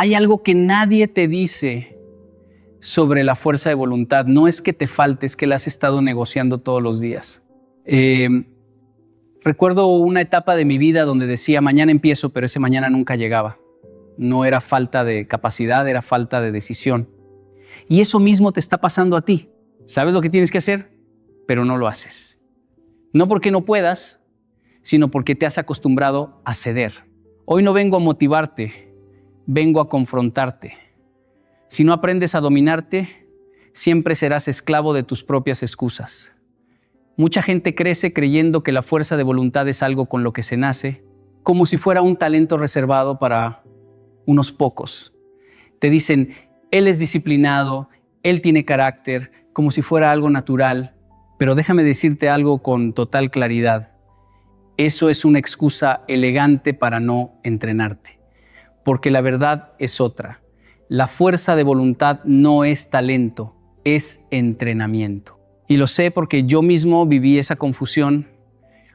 Hay algo que nadie te dice sobre la fuerza de voluntad. No es que te falte, es que la has estado negociando todos los días. Recuerdo una etapa de mi vida donde decía, mañana empiezo, pero ese mañana nunca llegaba. No era falta de capacidad, era falta de decisión. Y eso mismo te está pasando a ti. ¿Sabes lo que tienes que hacer? Pero no lo haces. No porque no puedas, sino porque te has acostumbrado a ceder. Hoy no vengo a motivarte, vengo a confrontarte. Si no aprendes a dominarte, siempre serás esclavo de tus propias excusas. Mucha gente crece creyendo que la fuerza de voluntad es algo con lo que se nace, como si fuera un talento reservado para unos pocos. Te dicen, él es disciplinado, él tiene carácter, como si fuera algo natural. Pero déjame decirte algo con total claridad. Eso es una excusa elegante para no entrenarte. Porque la verdad es otra. La fuerza de voluntad no es talento, es entrenamiento. Y lo sé porque yo mismo viví esa confusión.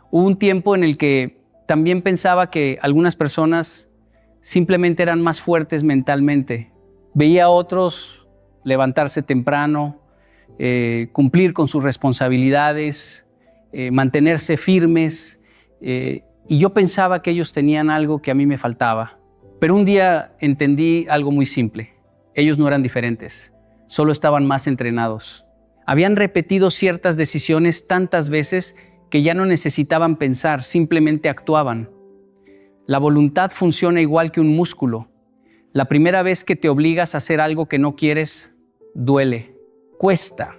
Hubo un tiempo en el que también pensaba que algunas personas simplemente eran más fuertes mentalmente. Veía a otros levantarse temprano, cumplir con sus responsabilidades, mantenerse firmes. Y yo pensaba que ellos tenían algo que a mí me faltaba. Pero un día entendí algo muy simple. Ellos no eran diferentes, solo estaban más entrenados. Habían repetido ciertas decisiones tantas veces que ya no necesitaban pensar, simplemente actuaban. La voluntad funciona igual que un músculo. La primera vez que te obligas a hacer algo que no quieres, duele, cuesta.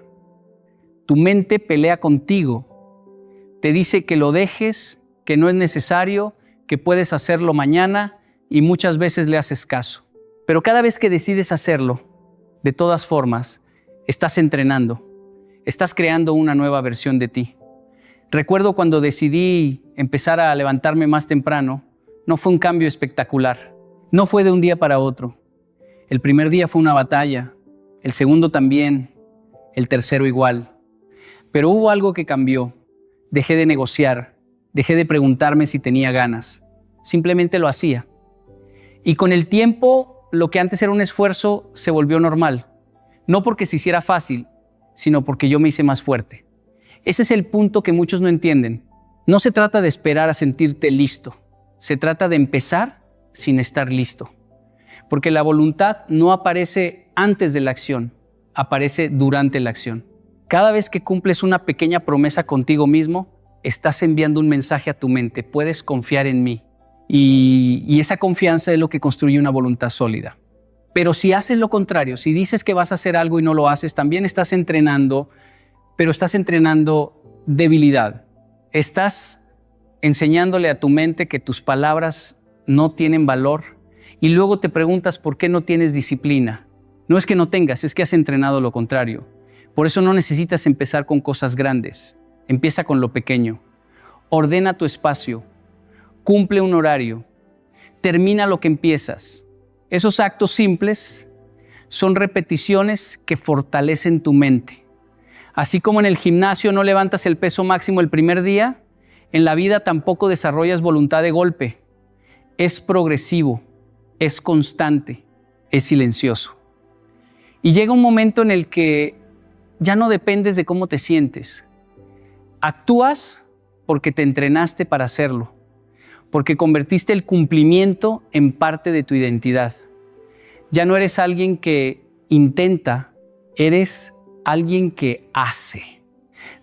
Tu mente pelea contigo. Te dice que lo dejes, que no es necesario, que puedes hacerlo mañana y muchas veces le haces caso. Pero cada vez que decides hacerlo, de todas formas, estás entrenando. Estás creando una nueva versión de ti. Recuerdo cuando decidí empezar a levantarme más temprano, no fue un cambio espectacular. No fue de un día para otro. El primer día fue una batalla, el segundo también, el tercero igual. Pero hubo algo que cambió. Dejé de negociar, dejé de preguntarme si tenía ganas. Simplemente lo hacía. Y con el tiempo, lo que antes era un esfuerzo se volvió normal. No porque se hiciera fácil, sino porque yo me hice más fuerte. Ese es el punto que muchos no entienden. No se trata de esperar a sentirte listo. Se trata de empezar sin estar listo. Porque la voluntad no aparece antes de la acción, aparece durante la acción. Cada vez que cumples una pequeña promesa contigo mismo, estás enviando un mensaje a tu mente. Puedes confiar en mí. Y esa confianza es lo que construye una voluntad sólida. Pero si haces lo contrario, si dices que vas a hacer algo y no lo haces, también estás entrenando, pero estás entrenando debilidad. Estás enseñándole a tu mente que tus palabras no tienen valor y luego te preguntas por qué no tienes disciplina. No es que no tengas, es que has entrenado lo contrario. Por eso no necesitas empezar con cosas grandes. Empieza con lo pequeño. Ordena tu espacio. Cumple un horario. Termina lo que empiezas. Esos actos simples son repeticiones que fortalecen tu mente. Así como en el gimnasio no levantas el peso máximo el primer día, en la vida tampoco desarrollas voluntad de golpe. Es progresivo, es constante, es silencioso. Y llega un momento en el que ya no dependes de cómo te sientes. Actúas porque te entrenaste para hacerlo, porque convertiste el cumplimiento en parte de tu identidad. Ya no eres alguien que intenta, eres alguien que hace.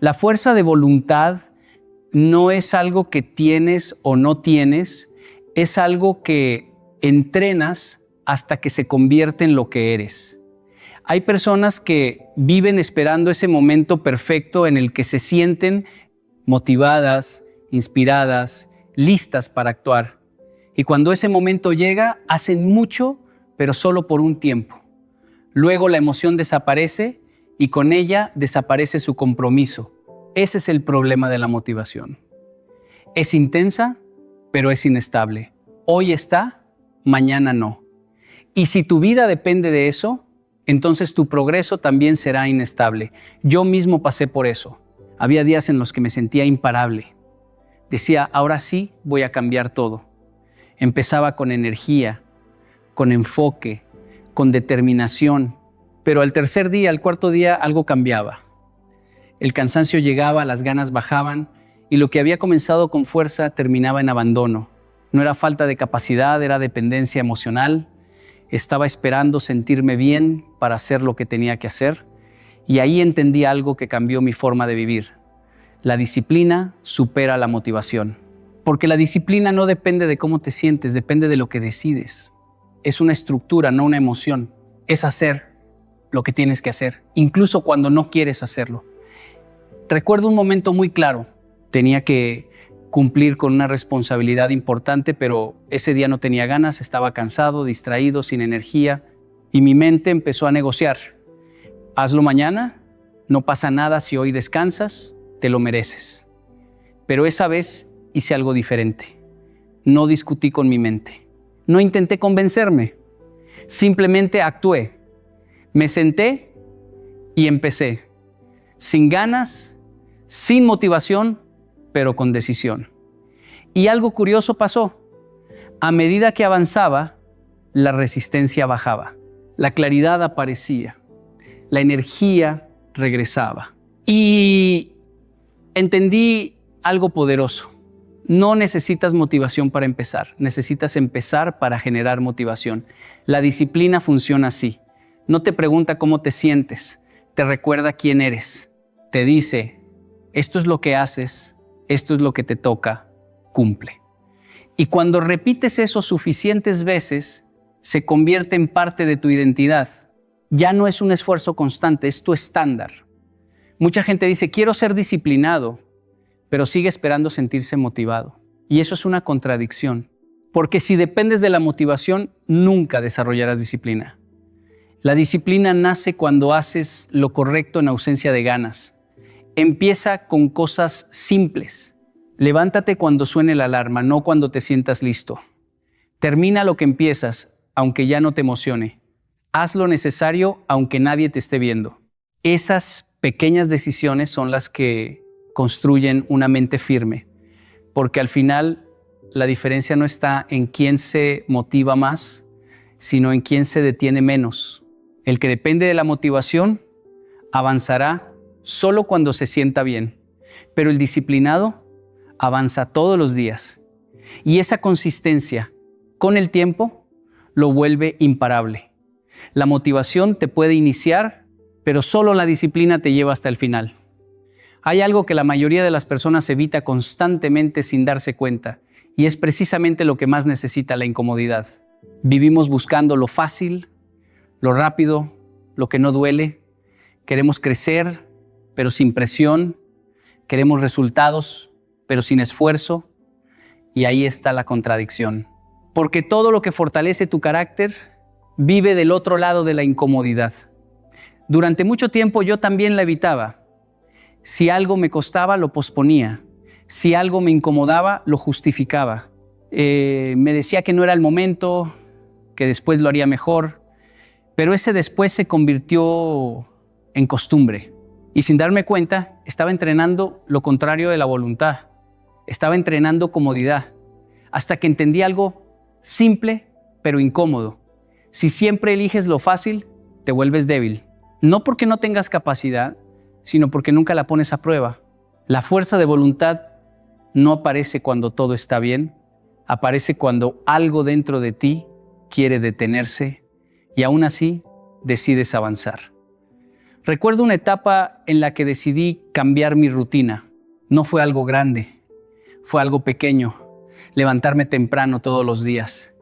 La fuerza de voluntad no es algo que tienes o no tienes, es algo que entrenas hasta que se convierte en lo que eres. Hay personas que viven esperando ese momento perfecto en el que se sienten motivadas, inspiradas, listas para actuar. Y cuando ese momento llega, hacen mucho, pero solo por un tiempo. Luego la emoción desaparece y con ella desaparece su compromiso. Ese es el problema de la motivación. Es intensa, pero es inestable. Hoy está, mañana no. Y si tu vida depende de eso, entonces tu progreso también será inestable. Yo mismo pasé por eso. Había días en los que me sentía imparable. Decía, ahora sí voy a cambiar todo. Empezaba con energía, con enfoque, con determinación. Pero al tercer día, al cuarto día, algo cambiaba. El cansancio llegaba, las ganas bajaban y lo que había comenzado con fuerza terminaba en abandono. No era falta de capacidad, era dependencia emocional. Estaba esperando sentirme bien para hacer lo que tenía que hacer. Y ahí entendí algo que cambió mi forma de vivir. La disciplina supera la motivación. Porque la disciplina no depende de cómo te sientes, depende de lo que decides. Es una estructura, no una emoción. Es hacer lo que tienes que hacer, incluso cuando no quieres hacerlo. Recuerdo un momento muy claro. Tenía que cumplir con una responsabilidad importante, pero ese día no tenía ganas, estaba cansado, distraído, sin energía, y mi mente empezó a negociar. Hazlo mañana, no pasa nada si hoy descansas, te lo mereces. Pero esa vez hice algo diferente. No discutí con mi mente. No intenté convencerme. Simplemente actué. Me senté y empecé. Sin ganas, sin motivación, pero con decisión. Y algo curioso pasó. A medida que avanzaba, la resistencia bajaba. La claridad aparecía. La energía regresaba. Y entendí algo poderoso. No necesitas motivación para empezar. Necesitas empezar para generar motivación. La disciplina funciona así. No te pregunta cómo te sientes. Te recuerda quién eres. Te dice, esto es lo que haces, esto es lo que te toca, cumple. Y cuando repites eso suficientes veces, se convierte en parte de tu identidad. Ya no es un esfuerzo constante, es tu estándar. Mucha gente dice, quiero ser disciplinado, pero sigue esperando sentirse motivado. Y eso es una contradicción, porque si dependes de la motivación, nunca desarrollarás disciplina. La disciplina nace cuando haces lo correcto en ausencia de ganas. Empieza con cosas simples. Levántate cuando suene la alarma, no cuando te sientas listo. Termina lo que empiezas, aunque ya no te emocione. Haz lo necesario, aunque nadie te esté viendo. Esas pequeñas decisiones son las que construyen una mente firme, porque al final la diferencia no está en quién se motiva más, sino en quién se detiene menos. El que depende de la motivación avanzará solo cuando se sienta bien, pero el disciplinado avanza todos los días. Y esa consistencia, con el tiempo, lo vuelve imparable. La motivación te puede iniciar, pero solo la disciplina te lleva hasta el final. Hay algo que la mayoría de las personas evita constantemente sin darse cuenta, y es precisamente lo que más necesita la incomodidad. Vivimos buscando lo fácil, lo rápido, lo que no duele. Queremos crecer, pero sin presión. Queremos resultados, pero sin esfuerzo. Y ahí está la contradicción. Porque todo lo que fortalece tu carácter vive del otro lado de la incomodidad. Durante mucho tiempo yo también la evitaba. Si algo me costaba, lo posponía. Si algo me incomodaba, lo justificaba. Me decía que no era el momento, que después lo haría mejor. Pero ese después se convirtió en costumbre. Y sin darme cuenta, estaba entrenando lo contrario de la voluntad. Estaba entrenando comodidad. Hasta que entendí algo simple, pero incómodo. Si siempre eliges lo fácil, te vuelves débil. No porque no tengas capacidad, sino porque nunca la pones a prueba. La fuerza de voluntad no aparece cuando todo está bien, aparece cuando algo dentro de ti quiere detenerse y aún así decides avanzar. Recuerdo una etapa en la que decidí cambiar mi rutina. No fue algo grande, fue algo pequeño. Levantarme temprano todos los días.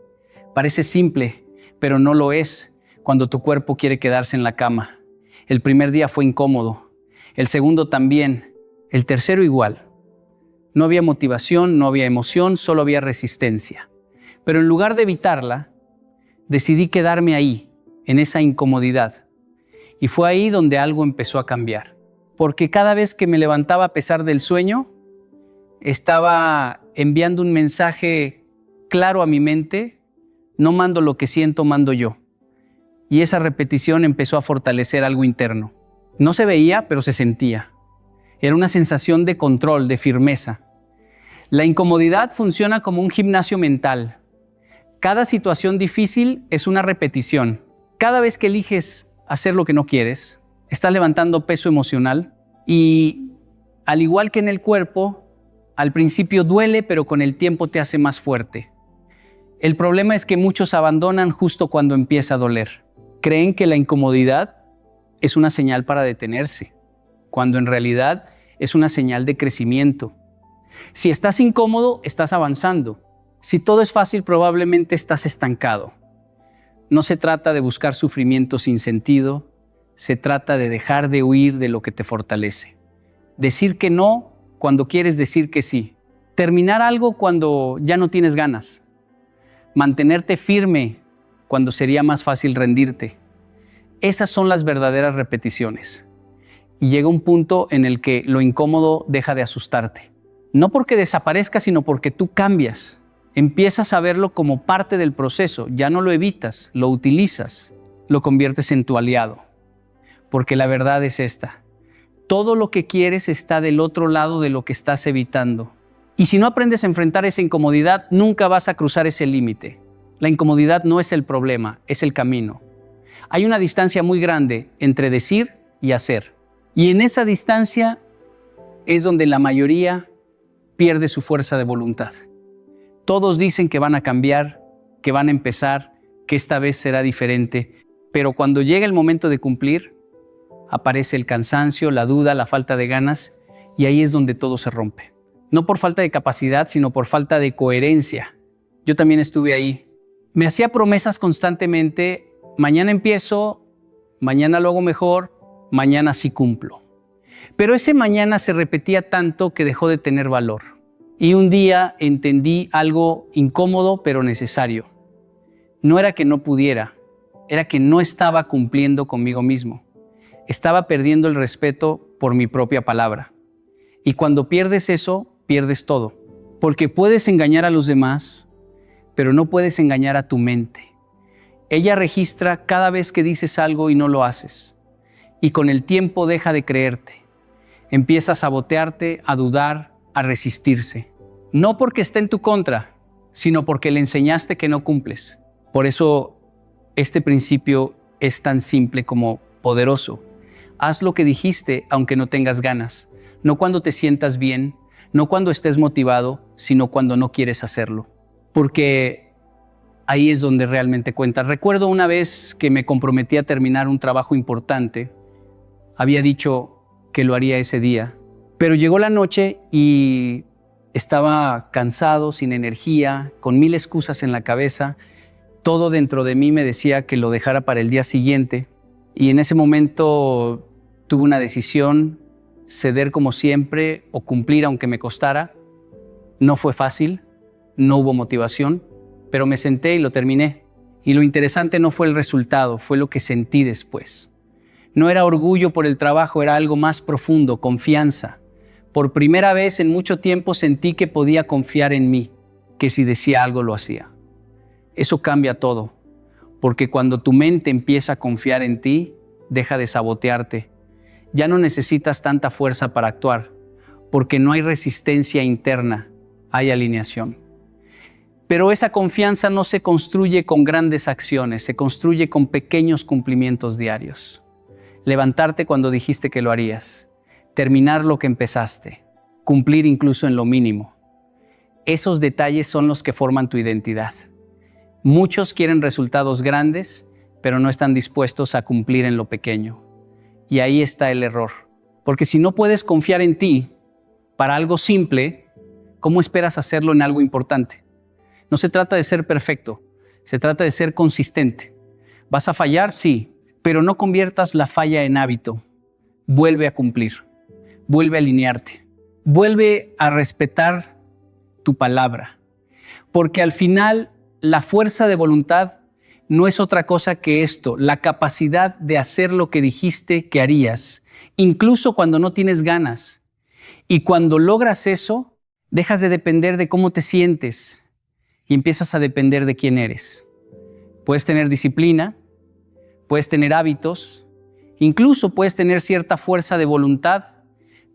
Parece simple, pero no lo es cuando tu cuerpo quiere quedarse en la cama. El primer día fue incómodo. El segundo también. El tercero igual. No había motivación, no había emoción, solo había resistencia. Pero en lugar de evitarla, decidí quedarme ahí, en esa incomodidad. Y fue ahí donde algo empezó a cambiar. Porque cada vez que me levantaba a pesar del sueño, estaba enviando un mensaje claro a mi mente: no mando lo que siento, mando yo. Y esa repetición empezó a fortalecer algo interno. No se veía, pero se sentía. Era una sensación de control, de firmeza. La incomodidad funciona como un gimnasio mental. Cada situación difícil es una repetición. Cada vez que eliges hacer lo que no quieres, estás levantando peso emocional y, al igual que en el cuerpo, al principio duele, pero con el tiempo te hace más fuerte. El problema es que muchos abandonan justo cuando empieza a doler. Creen que la incomodidad es una señal para detenerse, cuando en realidad es una señal de crecimiento. Si estás incómodo, estás avanzando. Si todo es fácil, probablemente estás estancado. No se trata de buscar sufrimiento sin sentido, se trata de dejar de huir de lo que te fortalece. Decir que no cuando quieres decir que sí. Terminar algo cuando ya no tienes ganas. Mantenerte firme cuando sería más fácil rendirte. Esas son las verdaderas repeticiones. Y llega un punto en el que lo incómodo deja de asustarte. No porque desaparezca, sino porque tú cambias. Empiezas a verlo como parte del proceso. Ya no lo evitas, lo utilizas, lo conviertes en tu aliado. Porque la verdad es esta. Todo lo que quieres está del otro lado de lo que estás evitando. Y si no aprendes a enfrentar esa incomodidad, nunca vas a cruzar ese límite. La incomodidad no es el problema, es el camino. Hay una distancia muy grande entre decir y hacer. Y en esa distancia es donde la mayoría pierde su fuerza de voluntad. Todos dicen que van a cambiar, que van a empezar, que esta vez será diferente. Pero cuando llega el momento de cumplir, aparece el cansancio, la duda, la falta de ganas, y ahí es donde todo se rompe. No por falta de capacidad, sino por falta de coherencia. Yo también estuve ahí. Me hacía promesas constantemente, mañana empiezo, mañana lo hago mejor, mañana sí cumplo. Pero ese mañana se repetía tanto que dejó de tener valor. Y un día entendí algo incómodo pero necesario. No era que no pudiera, era que no estaba cumpliendo conmigo mismo. Estaba perdiendo el respeto por mi propia palabra. Y cuando pierdes eso, pierdes todo. Porque puedes engañar a los demás, pero no puedes engañar a tu mente. Ella registra cada vez que dices algo y no lo haces. Y con el tiempo deja de creerte. Empieza a sabotearte, a dudar, a resistirse. No porque esté en tu contra, sino porque le enseñaste que no cumples. Por eso este principio es tan simple como poderoso. Haz lo que dijiste aunque no tengas ganas. No cuando te sientas bien, no cuando estés motivado, sino cuando no quieres hacerlo. Porque ahí es donde realmente cuenta. Recuerdo una vez que me comprometí a terminar un trabajo importante. Había dicho que lo haría ese día, pero llegó la noche y estaba cansado, sin energía, con 1000 excusas en la cabeza. Todo dentro de mí me decía que lo dejara para el día siguiente. Y en ese momento tuve una decisión: ceder como siempre o cumplir aunque me costara. No fue fácil, no hubo motivación, pero me senté y lo terminé. Y lo interesante no fue el resultado, fue lo que sentí después. No era orgullo por el trabajo, era algo más profundo, confianza. Por primera vez en mucho tiempo sentí que podía confiar en mí, que si decía algo lo hacía. Eso cambia todo, porque cuando tu mente empieza a confiar en ti, deja de sabotearte. Ya no necesitas tanta fuerza para actuar, porque no hay resistencia interna, hay alineación. Pero esa confianza no se construye con grandes acciones, se construye con pequeños cumplimientos diarios. Levantarte cuando dijiste que lo harías, terminar lo que empezaste, cumplir incluso en lo mínimo. Esos detalles son los que forman tu identidad. Muchos quieren resultados grandes, pero no están dispuestos a cumplir en lo pequeño. Y ahí está el error. Porque si no puedes confiar en ti para algo simple, ¿cómo esperas hacerlo en algo importante? No se trata de ser perfecto, se trata de ser consistente. ¿Vas a fallar? Sí, pero no conviertas la falla en hábito. Vuelve a cumplir, vuelve a alinearte, vuelve a respetar tu palabra. Porque al final, la fuerza de voluntad no es otra cosa que esto, la capacidad de hacer lo que dijiste que harías, incluso cuando no tienes ganas. Y cuando logras eso, dejas de depender de cómo te sientes y empiezas a depender de quién eres. Puedes tener disciplina, puedes tener hábitos, incluso puedes tener cierta fuerza de voluntad,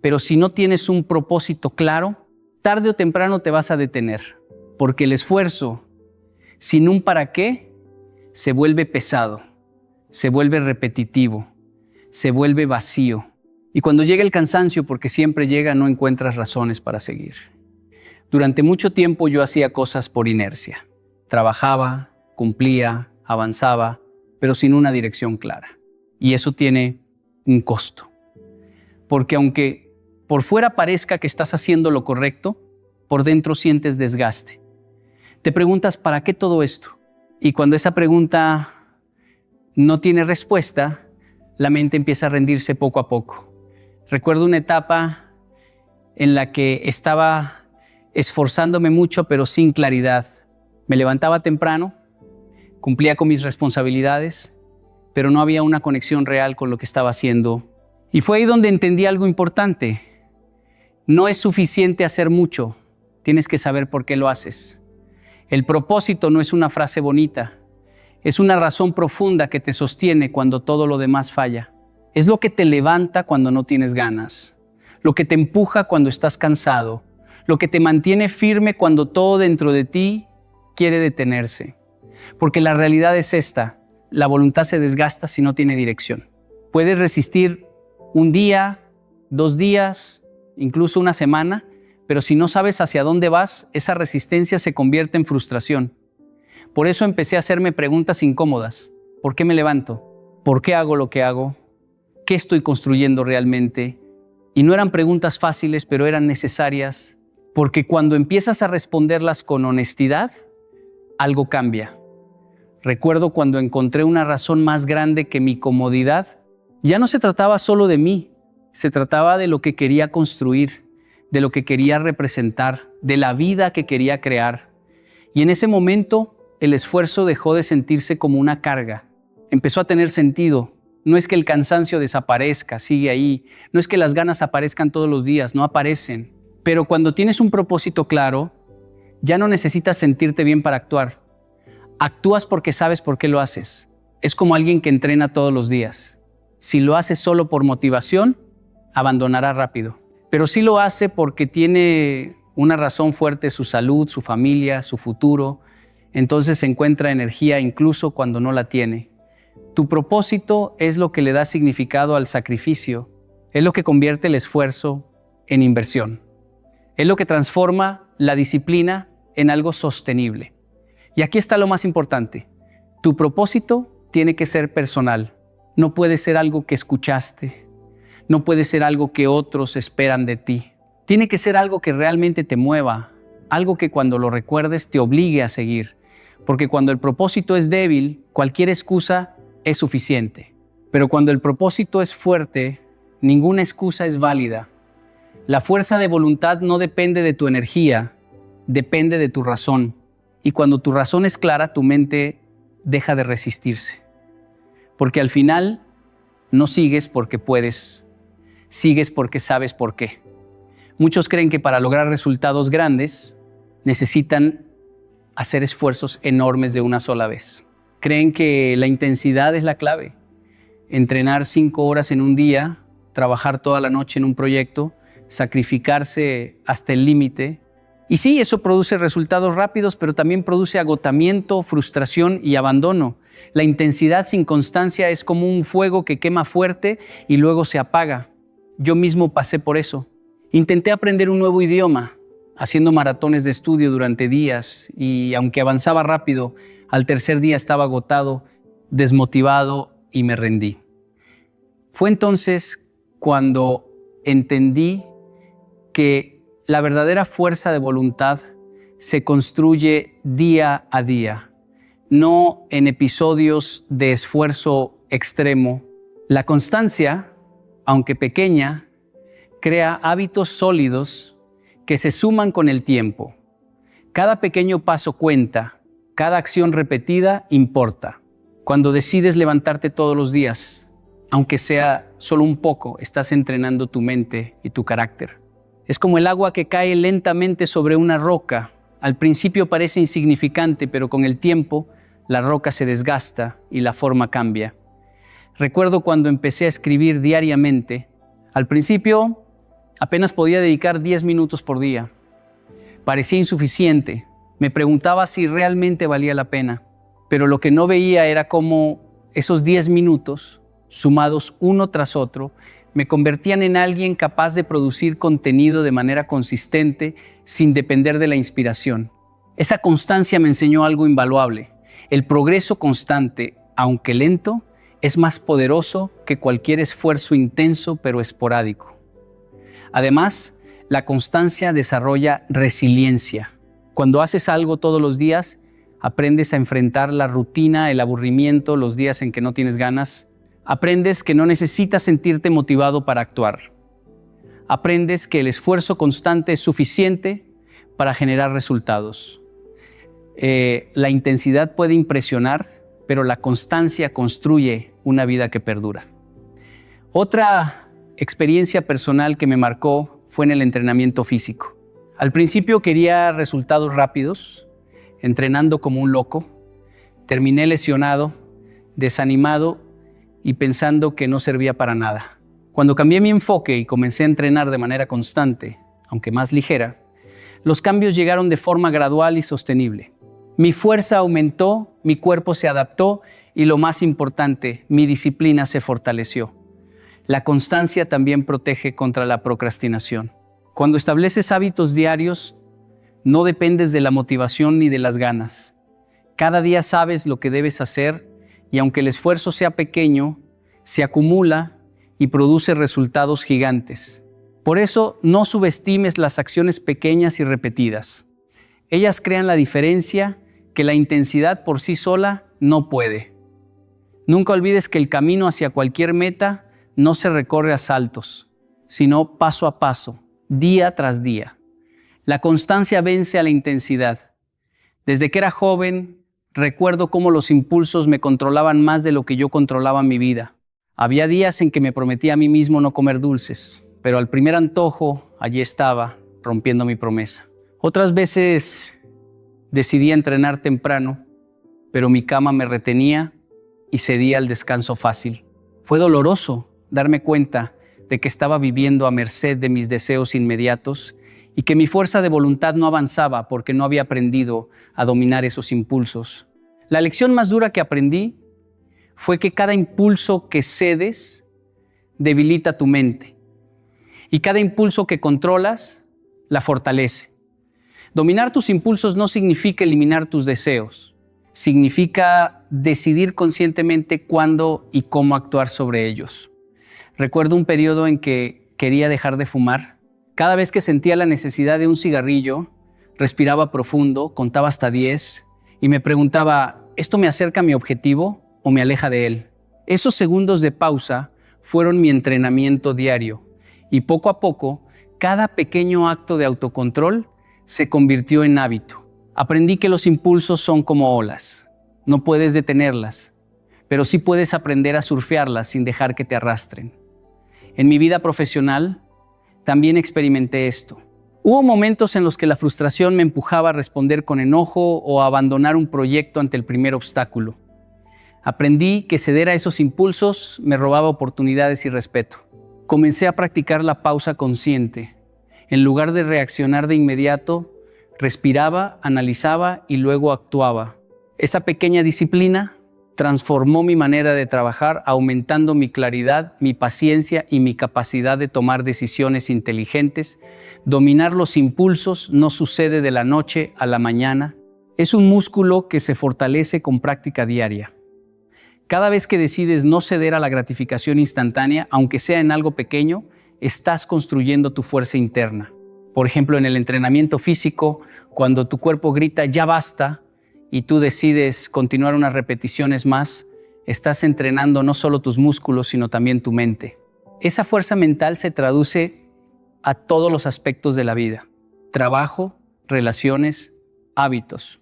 pero si no tienes un propósito claro, tarde o temprano te vas a detener, porque el esfuerzo sin un para qué, se vuelve pesado, se vuelve repetitivo, se vuelve vacío. Y cuando llega el cansancio, porque siempre llega, no encuentras razones para seguir. Durante mucho tiempo yo hacía cosas por inercia. Trabajaba, cumplía, avanzaba, pero sin una dirección clara. Y eso tiene un costo. Porque aunque por fuera parezca que estás haciendo lo correcto, por dentro sientes desgaste. Te preguntas, ¿para qué todo esto? Y cuando esa pregunta no tiene respuesta, la mente empieza a rendirse poco a poco. Recuerdo una etapa en la que estaba esforzándome mucho, pero sin claridad. Me levantaba temprano, cumplía con mis responsabilidades, pero no había una conexión real con lo que estaba haciendo. Y fue ahí donde entendí algo importante. No es suficiente hacer mucho, tienes que saber por qué lo haces. El propósito no es una frase bonita, es una razón profunda que te sostiene cuando todo lo demás falla. Es lo que te levanta cuando no tienes ganas, lo que te empuja cuando estás cansado, lo que te mantiene firme cuando todo dentro de ti quiere detenerse. Porque la realidad es esta, la voluntad se desgasta si no tiene dirección. Puedes resistir un día, 2 días, incluso una semana, pero si no sabes hacia dónde vas, esa resistencia se convierte en frustración. Por eso empecé a hacerme preguntas incómodas. ¿Por qué me levanto? ¿Por qué hago lo que hago? ¿Qué estoy construyendo realmente? Y no eran preguntas fáciles, pero eran necesarias, porque cuando empiezas a responderlas con honestidad, algo cambia. Recuerdo cuando encontré una razón más grande que mi comodidad. Ya no se trataba solo de mí, se trataba de lo que quería construir, de lo que quería representar, de la vida que quería crear. Y en ese momento, el esfuerzo dejó de sentirse como una carga. Empezó a tener sentido. No es que el cansancio desaparezca, sigue ahí. No es que las ganas aparezcan todos los días, no aparecen. Pero cuando tienes un propósito claro, ya no necesitas sentirte bien para actuar. Actúas porque sabes por qué lo haces. Es como alguien que entrena todos los días. Si lo hace solo por motivación, abandonará rápido. Pero si lo hace porque tiene una razón fuerte, su salud, su familia, su futuro, entonces encuentra energía incluso cuando no la tiene. Tu propósito es lo que le da significado al sacrificio, es lo que convierte el esfuerzo en inversión. Es lo que transforma la disciplina en algo sostenible. Y aquí está lo más importante. Tu propósito tiene que ser personal. No puede ser algo que escuchaste. No puede ser algo que otros esperan de ti. Tiene que ser algo que realmente te mueva, algo que cuando lo recuerdes te obligue a seguir. Porque cuando el propósito es débil, cualquier excusa es suficiente. Pero cuando el propósito es fuerte, ninguna excusa es válida. La fuerza de voluntad no depende de tu energía, depende de tu razón. Y cuando tu razón es clara, tu mente deja de resistirse. Porque al final no sigues porque puedes, sigues porque sabes por qué. Muchos creen que para lograr resultados grandes necesitan hacer esfuerzos enormes de una sola vez. Creen que la intensidad es la clave. Entrenar 5 horas en un día, trabajar toda la noche en un proyecto, sacrificarse hasta el límite. Y sí, eso produce resultados rápidos, pero también produce agotamiento, frustración y abandono. La intensidad sin constancia es como un fuego que quema fuerte y luego se apaga. Yo mismo pasé por eso. Intenté aprender un nuevo idioma, haciendo maratones de estudio durante días, y aunque avanzaba rápido, al tercer día estaba agotado, desmotivado y me rendí. Fue entonces cuando entendí que la verdadera fuerza de voluntad se construye día a día, no en episodios de esfuerzo extremo. La constancia, aunque pequeña, crea hábitos sólidos que se suman con el tiempo. Cada pequeño paso cuenta, cada acción repetida importa. Cuando decides levantarte todos los días, aunque sea solo un poco, estás entrenando tu mente y tu carácter. Es como el agua que cae lentamente sobre una roca. Al principio parece insignificante, pero con el tiempo la roca se desgasta y la forma cambia. Recuerdo cuando empecé a escribir diariamente. Al principio apenas podía dedicar 10 minutos por día. Parecía insuficiente, Me preguntaba si realmente valía la pena, pero lo que no veía era cómo esos 10 minutos, sumados uno tras otro, me convertían en alguien capaz de producir contenido de manera consistente sin depender de la inspiración. Esa constancia me enseñó algo invaluable. El progreso constante, aunque lento, es más poderoso que cualquier esfuerzo intenso pero esporádico. Además, la constancia desarrolla resiliencia. Cuando haces algo todos los días, aprendes a enfrentar la rutina, el aburrimiento, los días en que no tienes ganas. Aprendes que no necesitas sentirte motivado para actuar. Aprendes que el esfuerzo constante es suficiente para generar resultados. La intensidad puede impresionar, pero la constancia construye una vida que perdura. Otra experiencia personal que me marcó fue en el entrenamiento físico. Al principio quería resultados rápidos, entrenando como un loco. Terminé lesionado, desanimado y pensando que no servía para nada. Cuando cambié mi enfoque y comencé a entrenar de manera constante, aunque más ligera, los cambios llegaron de forma gradual y sostenible. Mi fuerza aumentó, mi cuerpo se adaptó y lo más importante, mi disciplina se fortaleció. La constancia también protege contra la procrastinación. Cuando estableces hábitos diarios, no dependes de la motivación ni de las ganas. Cada día sabes lo que debes hacer y aunque el esfuerzo sea pequeño, se acumula y produce resultados gigantes. Por eso, no subestimes las acciones pequeñas y repetidas. Ellas crean la diferencia que la intensidad por sí sola no puede. Nunca olvides que el camino hacia cualquier meta no se recorre a saltos, sino paso a paso, día tras día. La constancia vence a la intensidad. Desde que era joven, recuerdo cómo los impulsos me controlaban más de lo que yo controlaba mi vida. Había días en que me prometía a mí mismo no comer dulces, pero al primer antojo, allí estaba, rompiendo mi promesa. Otras veces decidí entrenar temprano, pero mi cama me retenía y cedía al descanso fácil. Fue doloroso darme cuenta de que estaba viviendo a merced de mis deseos inmediatos y que mi fuerza de voluntad no avanzaba porque no había aprendido a dominar esos impulsos. La lección más dura que aprendí fue que cada impulso que cedes debilita tu mente y cada impulso que controlas la fortalece. Dominar tus impulsos no significa eliminar tus deseos, significa decidir conscientemente cuándo y cómo actuar sobre ellos. Recuerdo un periodo en que quería dejar de fumar. Cada vez que sentía la necesidad de un cigarrillo, respiraba profundo, contaba hasta 10 y me preguntaba, ¿esto me acerca a mi objetivo o me aleja de él? Esos segundos de pausa fueron mi entrenamiento diario y poco a poco, cada pequeño acto de autocontrol se convirtió en hábito. Aprendí que los impulsos son como olas. No puedes detenerlas, pero sí puedes aprender a surfearlas sin dejar que te arrastren. En mi vida profesional también experimenté esto. Hubo momentos en los que la frustración me empujaba a responder con enojo o a abandonar un proyecto ante el primer obstáculo. Aprendí que ceder a esos impulsos me robaba oportunidades y respeto. Comencé a practicar la pausa consciente. En lugar de reaccionar de inmediato, respiraba, analizaba y luego actuaba. Esa pequeña disciplina transformó mi manera de trabajar, aumentando mi claridad, mi paciencia y mi capacidad de tomar decisiones inteligentes. Dominar los impulsos no sucede de la noche a la mañana. Es un músculo que se fortalece con práctica diaria. Cada vez que decides no ceder a la gratificación instantánea, aunque sea en algo pequeño, estás construyendo tu fuerza interna. Por ejemplo, en el entrenamiento físico, cuando tu cuerpo grita "ya basta" y tú decides continuar unas repeticiones más, estás entrenando no solo tus músculos, sino también tu mente. Esa fuerza mental se traduce a todos los aspectos de la vida: trabajo, relaciones, hábitos.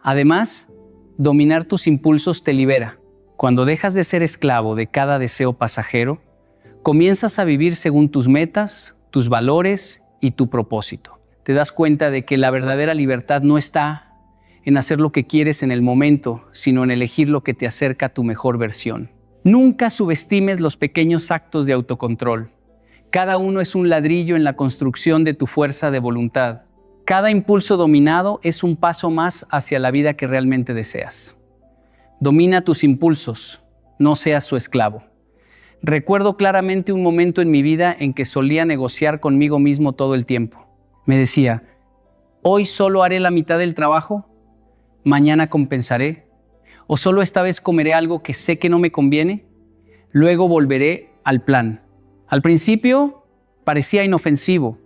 Además, dominar tus impulsos te libera. Cuando dejas de ser esclavo de cada deseo pasajero, comienzas a vivir según tus metas, tus valores y tu propósito. Te das cuenta de que la verdadera libertad no está en hacer lo que quieres en el momento, sino en elegir lo que te acerca a tu mejor versión. Nunca subestimes los pequeños actos de autocontrol. Cada uno es un ladrillo en la construcción de tu fuerza de voluntad. Cada impulso dominado es un paso más hacia la vida que realmente deseas. Domina tus impulsos, no seas su esclavo. Recuerdo claramente un momento en mi vida en que solía negociar conmigo mismo todo el tiempo. Me decía, hoy solo haré la mitad del trabajo, mañana compensaré, o solo esta vez comeré algo que sé que no me conviene, luego volveré al plan. Al principio parecía inofensivo,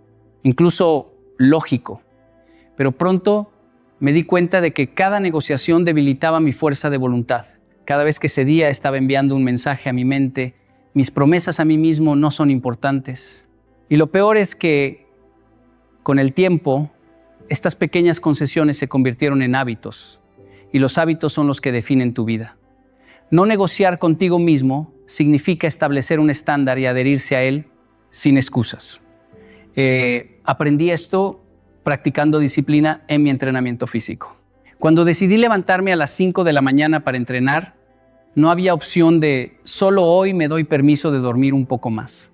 incluso lógico, pero pronto me di cuenta de que cada negociación debilitaba mi fuerza de voluntad. Cada vez que cedía estaba enviando un mensaje a mi mente: mis promesas a mí mismo no son importantes. Y lo peor es que, con el tiempo, estas pequeñas concesiones se convirtieron en hábitos, y los hábitos son los que definen tu vida. No negociar contigo mismo significa establecer un estándar y adherirse a él sin excusas. Aprendí esto practicando disciplina en mi entrenamiento físico. Cuando decidí levantarme a las 5 de la mañana para entrenar, no había opción de solo hoy me doy permiso de dormir un poco más.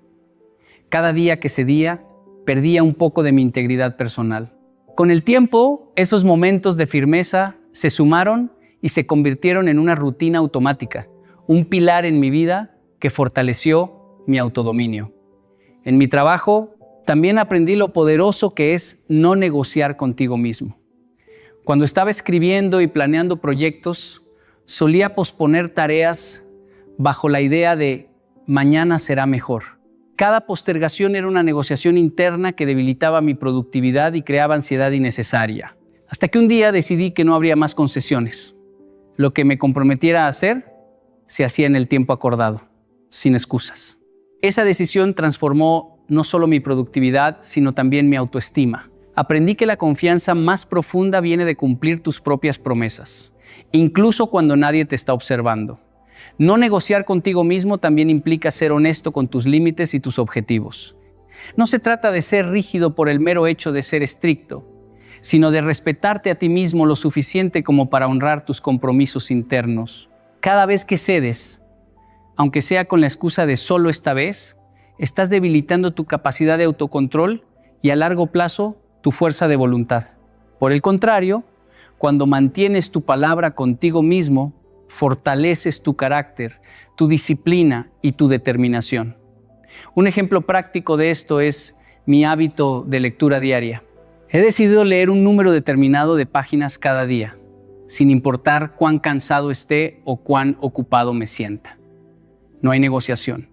Cada día que cedía, perdía un poco de mi integridad personal. Con el tiempo, esos momentos de firmeza se sumaron y se convirtieron en una rutina automática, un pilar en mi vida que fortaleció mi autodominio. En mi trabajo, también aprendí lo poderoso que es no negociar contigo mismo. Cuando estaba escribiendo y planeando proyectos, solía posponer tareas bajo la idea de mañana será mejor. Cada postergación era una negociación interna que debilitaba mi productividad y creaba ansiedad innecesaria. Hasta que un día decidí que no habría más concesiones. Lo que me comprometiera a hacer, se hacía en el tiempo acordado, sin excusas. Esa decisión transformó no solo mi productividad, sino también mi autoestima. Aprendí que la confianza más profunda viene de cumplir tus propias promesas, incluso cuando nadie te está observando. No negociar contigo mismo también implica ser honesto con tus límites y tus objetivos. No se trata de ser rígido por el mero hecho de ser estricto, sino de respetarte a ti mismo lo suficiente como para honrar tus compromisos internos. Cada vez que cedes, aunque sea con la excusa de solo esta vez, estás debilitando tu capacidad de autocontrol y a largo plazo tu fuerza de voluntad. Por el contrario, cuando mantienes tu palabra contigo mismo, fortaleces tu carácter, tu disciplina y tu determinación. Un ejemplo práctico de esto es mi hábito de lectura diaria. He decidido leer un número determinado de páginas cada día, sin importar cuán cansado esté o cuán ocupado me sienta. No hay negociación.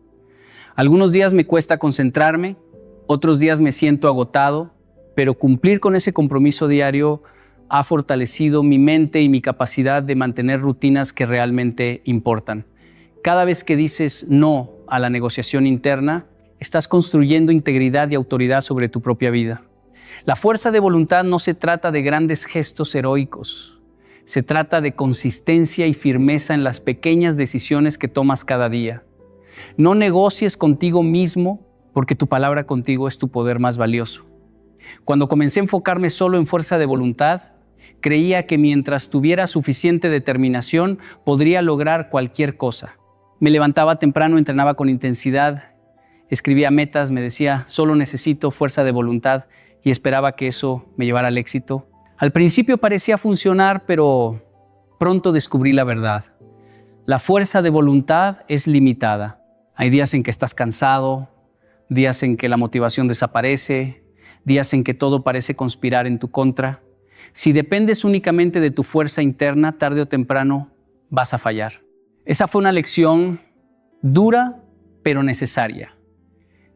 Algunos días me cuesta concentrarme, otros días me siento agotado, pero cumplir con ese compromiso diario ha fortalecido mi mente y mi capacidad de mantener rutinas que realmente importan. Cada vez que dices no a la negociación interna, estás construyendo integridad y autoridad sobre tu propia vida. La fuerza de voluntad no se trata de grandes gestos heroicos. Se trata de consistencia y firmeza en las pequeñas decisiones que tomas cada día. No negocies contigo mismo porque tu palabra contigo es tu poder más valioso. Cuando comencé a enfocarme solo en fuerza de voluntad, creía que mientras tuviera suficiente determinación, podría lograr cualquier cosa. Me levantaba temprano, entrenaba con intensidad, escribía metas, me decía, solo necesito fuerza de voluntad y esperaba que eso me llevara al éxito. Al principio parecía funcionar, pero pronto descubrí la verdad. La fuerza de voluntad es limitada. Hay días en que estás cansado, días en que la motivación desaparece, días en que todo parece conspirar en tu contra. Si dependes únicamente de tu fuerza interna, tarde o temprano vas a fallar. Esa fue una lección dura, pero necesaria.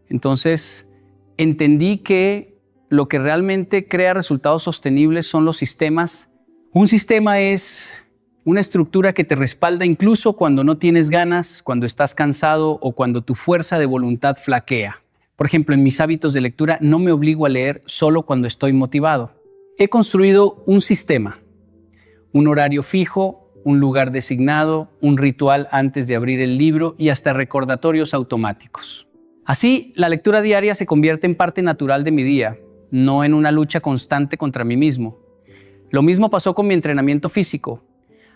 Entonces, entendí que lo que realmente crea resultados sostenibles son los sistemas. Un sistema es una estructura que te respalda incluso cuando no tienes ganas, cuando estás cansado o cuando tu fuerza de voluntad flaquea. Por ejemplo, en mis hábitos de lectura no me obligo a leer solo cuando estoy motivado. He construido un sistema, un horario fijo, un lugar designado, un ritual antes de abrir el libro y hasta recordatorios automáticos. Así, la lectura diaria se convierte en parte natural de mi día, no en una lucha constante contra mí mismo. Lo mismo pasó con mi entrenamiento físico.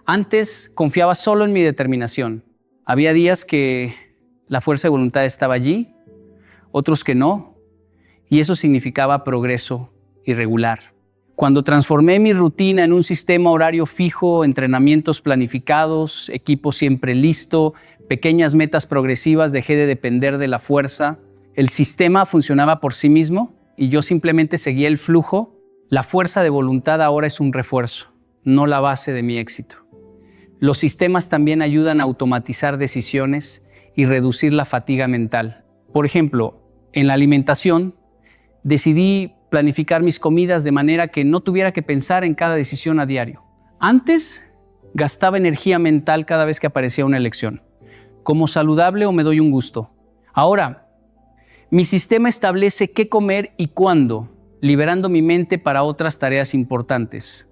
Antes confiaba solo en mi determinación. Había días que la fuerza de voluntad estaba allí, otros que no, y eso significaba progreso irregular. Cuando transformé mi rutina en un sistema horario fijo, entrenamientos planificados, equipo siempre listo, pequeñas metas progresivas, dejé de depender de la fuerza. El sistema funcionaba por sí mismo y yo simplemente seguía el flujo. La fuerza de voluntad ahora es un refuerzo, no la base de mi éxito. Los sistemas también ayudan a automatizar decisiones y reducir la fatiga mental. Por ejemplo, en la alimentación, decidí planificar mis comidas de manera que no tuviera que pensar en cada decisión a diario. Antes, gastaba energía mental cada vez que aparecía una elección. ¿Como saludable o me doy un gusto? Ahora, mi sistema establece qué comer y cuándo, liberando mi mente para otras tareas importantes.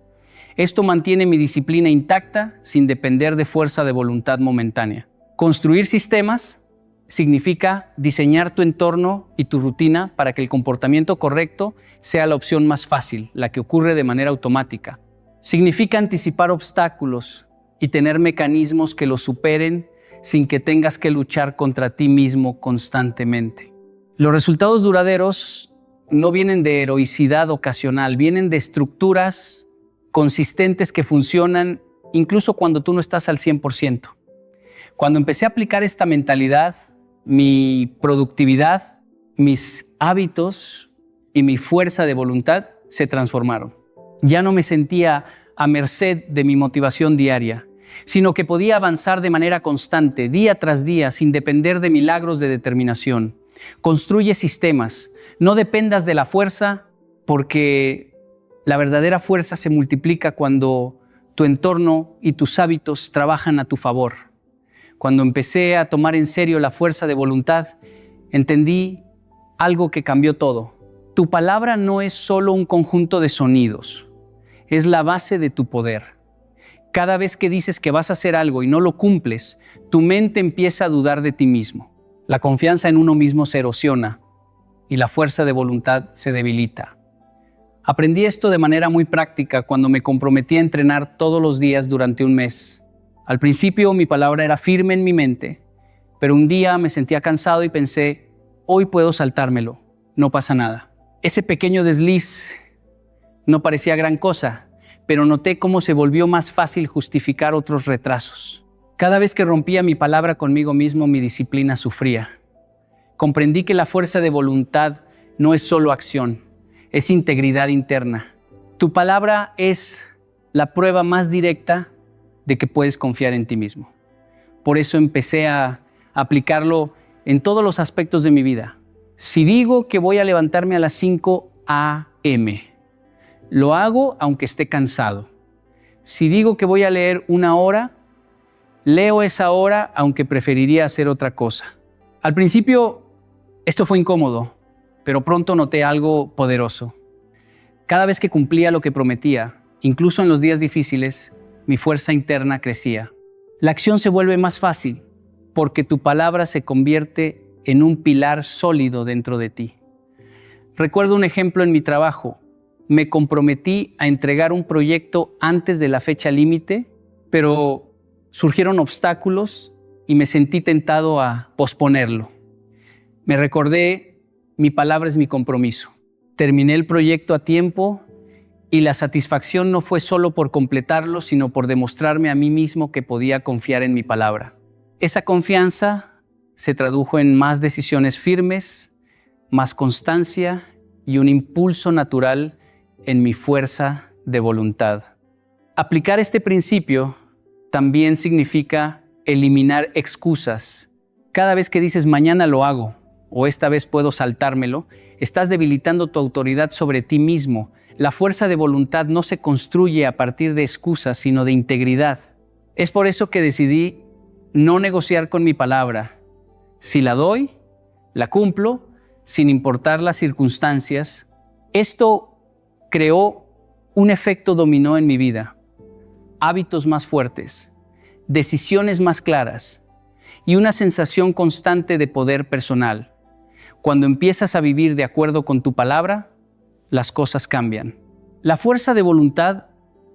Esto mantiene mi disciplina intacta sin depender de fuerza de voluntad momentánea. Construir sistemas significa diseñar tu entorno y tu rutina para que el comportamiento correcto sea la opción más fácil, la que ocurre de manera automática. Significa anticipar obstáculos y tener mecanismos que los superen sin que tengas que luchar contra ti mismo constantemente. Los resultados duraderos no vienen de heroicidad ocasional, vienen de estructuras consistentes que funcionan incluso cuando tú no estás al 100%. Cuando empecé a aplicar esta mentalidad, mi productividad, mis hábitos y mi fuerza de voluntad se transformaron. Ya no me sentía a merced de mi motivación diaria, sino que podía avanzar de manera constante, día tras día, sin depender de milagros de determinación. Construye sistemas, no dependas de la fuerza, porque la verdadera fuerza se multiplica cuando tu entorno y tus hábitos trabajan a tu favor. Cuando empecé a tomar en serio la fuerza de voluntad, entendí algo que cambió todo. Tu palabra no es solo un conjunto de sonidos, es la base de tu poder. Cada vez que dices que vas a hacer algo y no lo cumples, tu mente empieza a dudar de ti mismo. La confianza en uno mismo se erosiona y la fuerza de voluntad se debilita. Aprendí esto de manera muy práctica cuando me comprometí a entrenar todos los días durante un mes. Al principio mi palabra era firme en mi mente, pero un día me sentía cansado y pensé, hoy puedo saltármelo, no pasa nada. Ese pequeño desliz no parecía gran cosa, pero noté cómo se volvió más fácil justificar otros retrasos. Cada vez que rompía mi palabra conmigo mismo, mi disciplina sufría. Comprendí que la fuerza de voluntad no es solo acción, es integridad interna. Tu palabra es la prueba más directa de que puedes confiar en ti mismo. Por eso empecé a aplicarlo en todos los aspectos de mi vida. Si digo que voy a levantarme a las 5 a.m., lo hago aunque esté cansado. Si digo que voy a leer 1 hora, leo esa hora aunque preferiría hacer otra cosa. Al principio esto fue incómodo, pero pronto noté algo poderoso. Cada vez que cumplía lo que prometía, incluso en los días difíciles, mi fuerza interna crecía. La acción se vuelve más fácil porque tu palabra se convierte en un pilar sólido dentro de ti. Recuerdo un ejemplo en mi trabajo. Me comprometí a entregar un proyecto antes de la fecha límite, pero surgieron obstáculos y me sentí tentado a posponerlo. Me recordé, mi palabra es mi compromiso. Terminé el proyecto a tiempo y la satisfacción no fue solo por completarlo, sino por demostrarme a mí mismo que podía confiar en mi palabra. Esa confianza se tradujo en más decisiones firmes, más constancia y un impulso natural en mi fuerza de voluntad. Aplicar este principio también significa eliminar excusas. Cada vez que dices mañana lo hago o esta vez puedo saltármelo, estás debilitando tu autoridad sobre ti mismo. La fuerza de voluntad no se construye a partir de excusas, sino de integridad. Es por eso que decidí no negociar con mi palabra. Si la doy, la cumplo, sin importar las circunstancias. Esto creó un efecto dominó en mi vida. Hábitos más fuertes, decisiones más claras y una sensación constante de poder personal. Cuando empiezas a vivir de acuerdo con tu palabra, las cosas cambian. La fuerza de voluntad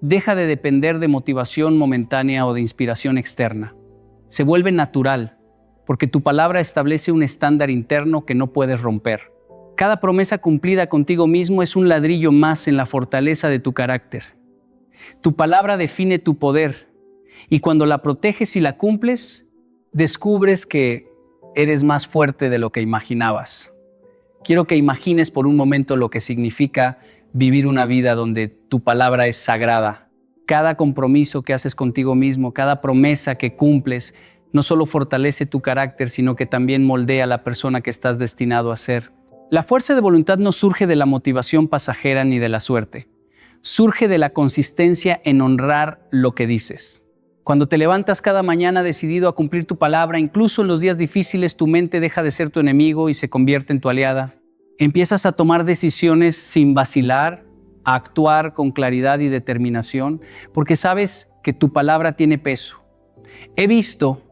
deja de depender de motivación momentánea o de inspiración externa. Se vuelve natural, porque tu palabra establece un estándar interno que no puedes romper. Cada promesa cumplida contigo mismo es un ladrillo más en la fortaleza de tu carácter. Tu palabra define tu poder y cuando la proteges y la cumples, descubres que eres más fuerte de lo que imaginabas. Quiero que imagines por un momento lo que significa vivir una vida donde tu palabra es sagrada. Cada compromiso que haces contigo mismo, cada promesa que cumples, no solo fortalece tu carácter, sino que también moldea a la persona que estás destinado a ser. La fuerza de voluntad no surge de la motivación pasajera ni de la suerte. Surge de la consistencia en honrar lo que dices. Cuando te levantas cada mañana decidido a cumplir tu palabra, incluso en los días difíciles, tu mente deja de ser tu enemigo y se convierte en tu aliada. Empiezas a tomar decisiones sin vacilar, a actuar con claridad y determinación, porque sabes que tu palabra tiene peso. He visto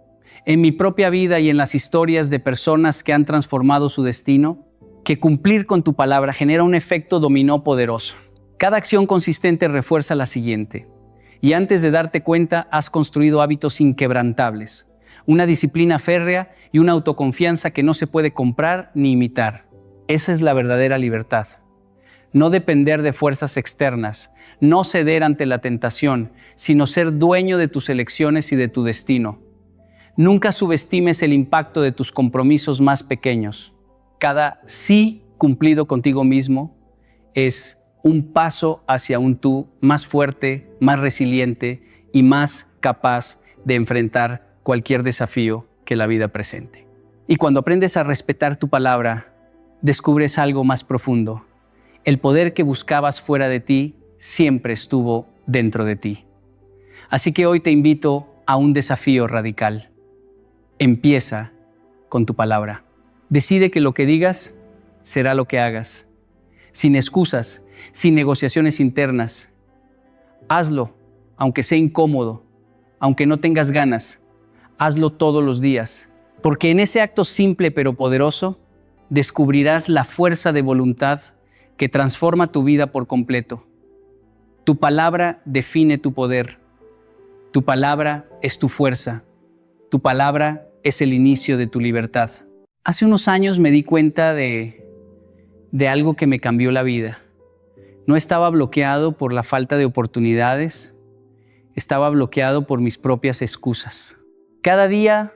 en mi propia vida y en las historias de personas que han transformado su destino, que cumplir con tu palabra genera un efecto dominó poderoso. Cada acción consistente refuerza la siguiente. Y antes de darte cuenta, has construido hábitos inquebrantables, una disciplina férrea y una autoconfianza que no se puede comprar ni imitar. Esa es la verdadera libertad. No depender de fuerzas externas, no ceder ante la tentación, sino ser dueño de tus elecciones y de tu destino. Nunca subestimes el impacto de tus compromisos más pequeños. Cada sí cumplido contigo mismo es un paso hacia un tú más fuerte, más resiliente y más capaz de enfrentar cualquier desafío que la vida presente. Y cuando aprendes a respetar tu palabra, descubres algo más profundo. El poder que buscabas fuera de ti siempre estuvo dentro de ti. Así que hoy te invito a un desafío radical. Empieza con tu palabra. Decide que lo que digas será lo que hagas. Sin excusas, sin negociaciones internas. Hazlo, aunque sea incómodo, aunque no tengas ganas. Hazlo todos los días, porque en ese acto simple pero poderoso descubrirás la fuerza de voluntad que transforma tu vida por completo. Tu palabra define tu poder. Tu palabra es tu fuerza. Tu palabra es el inicio de tu libertad. Hace unos años me di cuenta de algo que me cambió la vida. No estaba bloqueado por la falta de oportunidades, estaba bloqueado por mis propias excusas. Cada día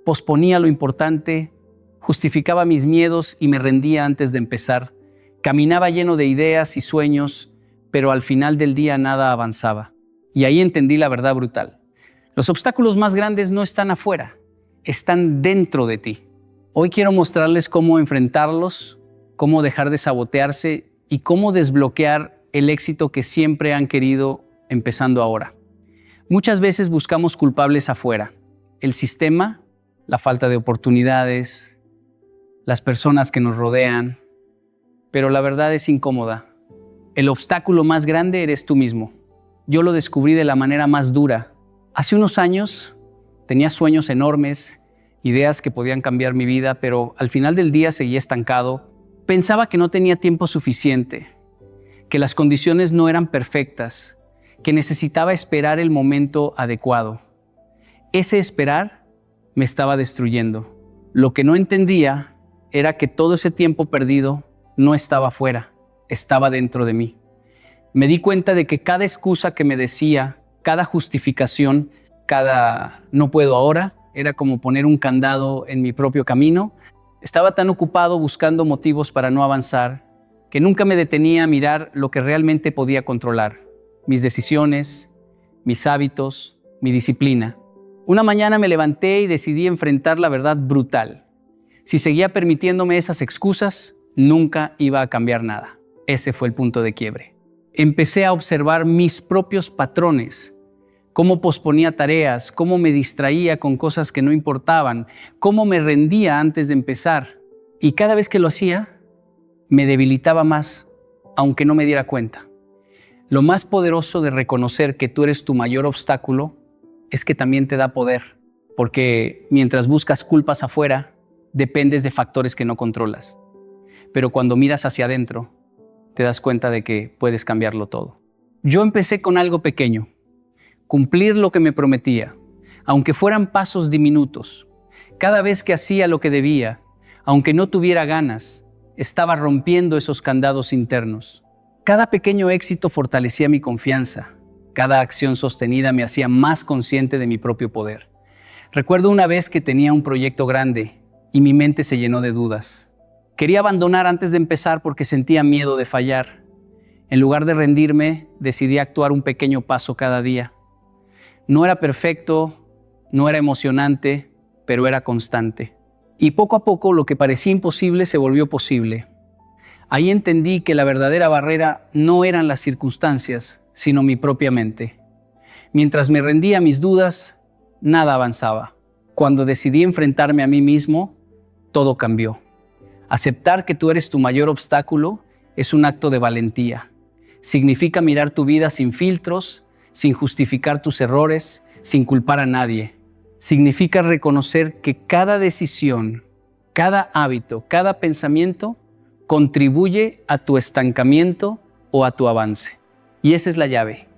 posponía lo importante, justificaba mis miedos y me rendía antes de empezar. Caminaba lleno de ideas y sueños, pero al final del día nada avanzaba. Y ahí entendí la verdad brutal. Los obstáculos más grandes no están afuera, están dentro de ti. Hoy quiero mostrarles cómo enfrentarlos, cómo dejar de sabotearse y cómo desbloquear el éxito que siempre han querido, empezando ahora. Muchas veces buscamos culpables afuera. El sistema, la falta de oportunidades, las personas que nos rodean. Pero la verdad es incómoda. El obstáculo más grande eres tú mismo. Yo lo descubrí de la manera más dura. Hace unos años tenía sueños enormes, ideas que podían cambiar mi vida, pero al final del día seguía estancado. Pensaba que no tenía tiempo suficiente, que las condiciones no eran perfectas, que necesitaba esperar el momento adecuado. Ese esperar me estaba destruyendo. Lo que no entendía era que todo ese tiempo perdido no estaba afuera, estaba dentro de mí. Me di cuenta de que cada excusa que me decía, cada justificación, cada no puedo ahora, era como poner un candado en mi propio camino. Estaba tan ocupado buscando motivos para no avanzar que nunca me detenía a mirar lo que realmente podía controlar: mis decisiones, mis hábitos, mi disciplina. Una mañana me levanté y decidí enfrentar la verdad brutal. Si seguía permitiéndome esas excusas, nunca iba a cambiar nada. Ese fue el punto de quiebre. Empecé a observar mis propios patrones, cómo posponía tareas, cómo me distraía con cosas que no importaban, cómo me rendía antes de empezar. Y cada vez que lo hacía, me debilitaba más, aunque no me diera cuenta. Lo más poderoso de reconocer que tú eres tu mayor obstáculo es que también te da poder, porque mientras buscas culpas afuera, dependes de factores que no controlas. Pero cuando miras hacia adentro, te das cuenta de que puedes cambiarlo todo. Yo empecé con algo pequeño: cumplir lo que me prometía, aunque fueran pasos diminutos. Cada vez que hacía lo que debía, aunque no tuviera ganas, estaba rompiendo esos candados internos. Cada pequeño éxito fortalecía mi confianza. Cada acción sostenida me hacía más consciente de mi propio poder. Recuerdo una vez que tenía un proyecto grande y mi mente se llenó de dudas. Quería abandonar antes de empezar porque sentía miedo de fallar. En lugar de rendirme, decidí actuar un pequeño paso cada día. No era perfecto, no era emocionante, pero era constante. Y poco a poco lo que parecía imposible se volvió posible. Ahí entendí que la verdadera barrera no eran las circunstancias, sino mi propia mente. Mientras me rendía a mis dudas, nada avanzaba. Cuando decidí enfrentarme a mí mismo, todo cambió. Aceptar que tú eres tu mayor obstáculo es un acto de valentía. Significa mirar tu vida sin filtros, sin justificar tus errores, sin culpar a nadie. Significa reconocer que cada decisión, cada hábito, cada pensamiento contribuye a tu estancamiento o a tu avance. Y esa es la llave.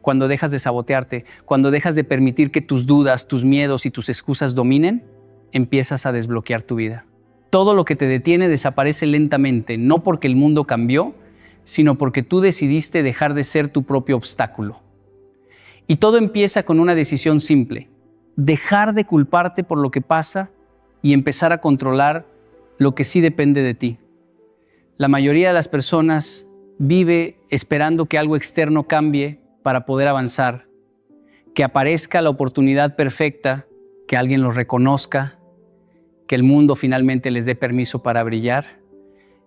Cuando dejas de sabotearte, cuando dejas de permitir que tus dudas, tus miedos y tus excusas dominen, empiezas a desbloquear tu vida. Todo lo que te detiene desaparece lentamente, no porque el mundo cambió, sino porque tú decidiste dejar de ser tu propio obstáculo. Y todo empieza con una decisión simple: dejar de culparte por lo que pasa y empezar a controlar lo que sí depende de ti. La mayoría de las personas vive esperando que algo externo cambie para poder avanzar, que aparezca la oportunidad perfecta, que alguien los reconozca, que el mundo finalmente les dé permiso para brillar.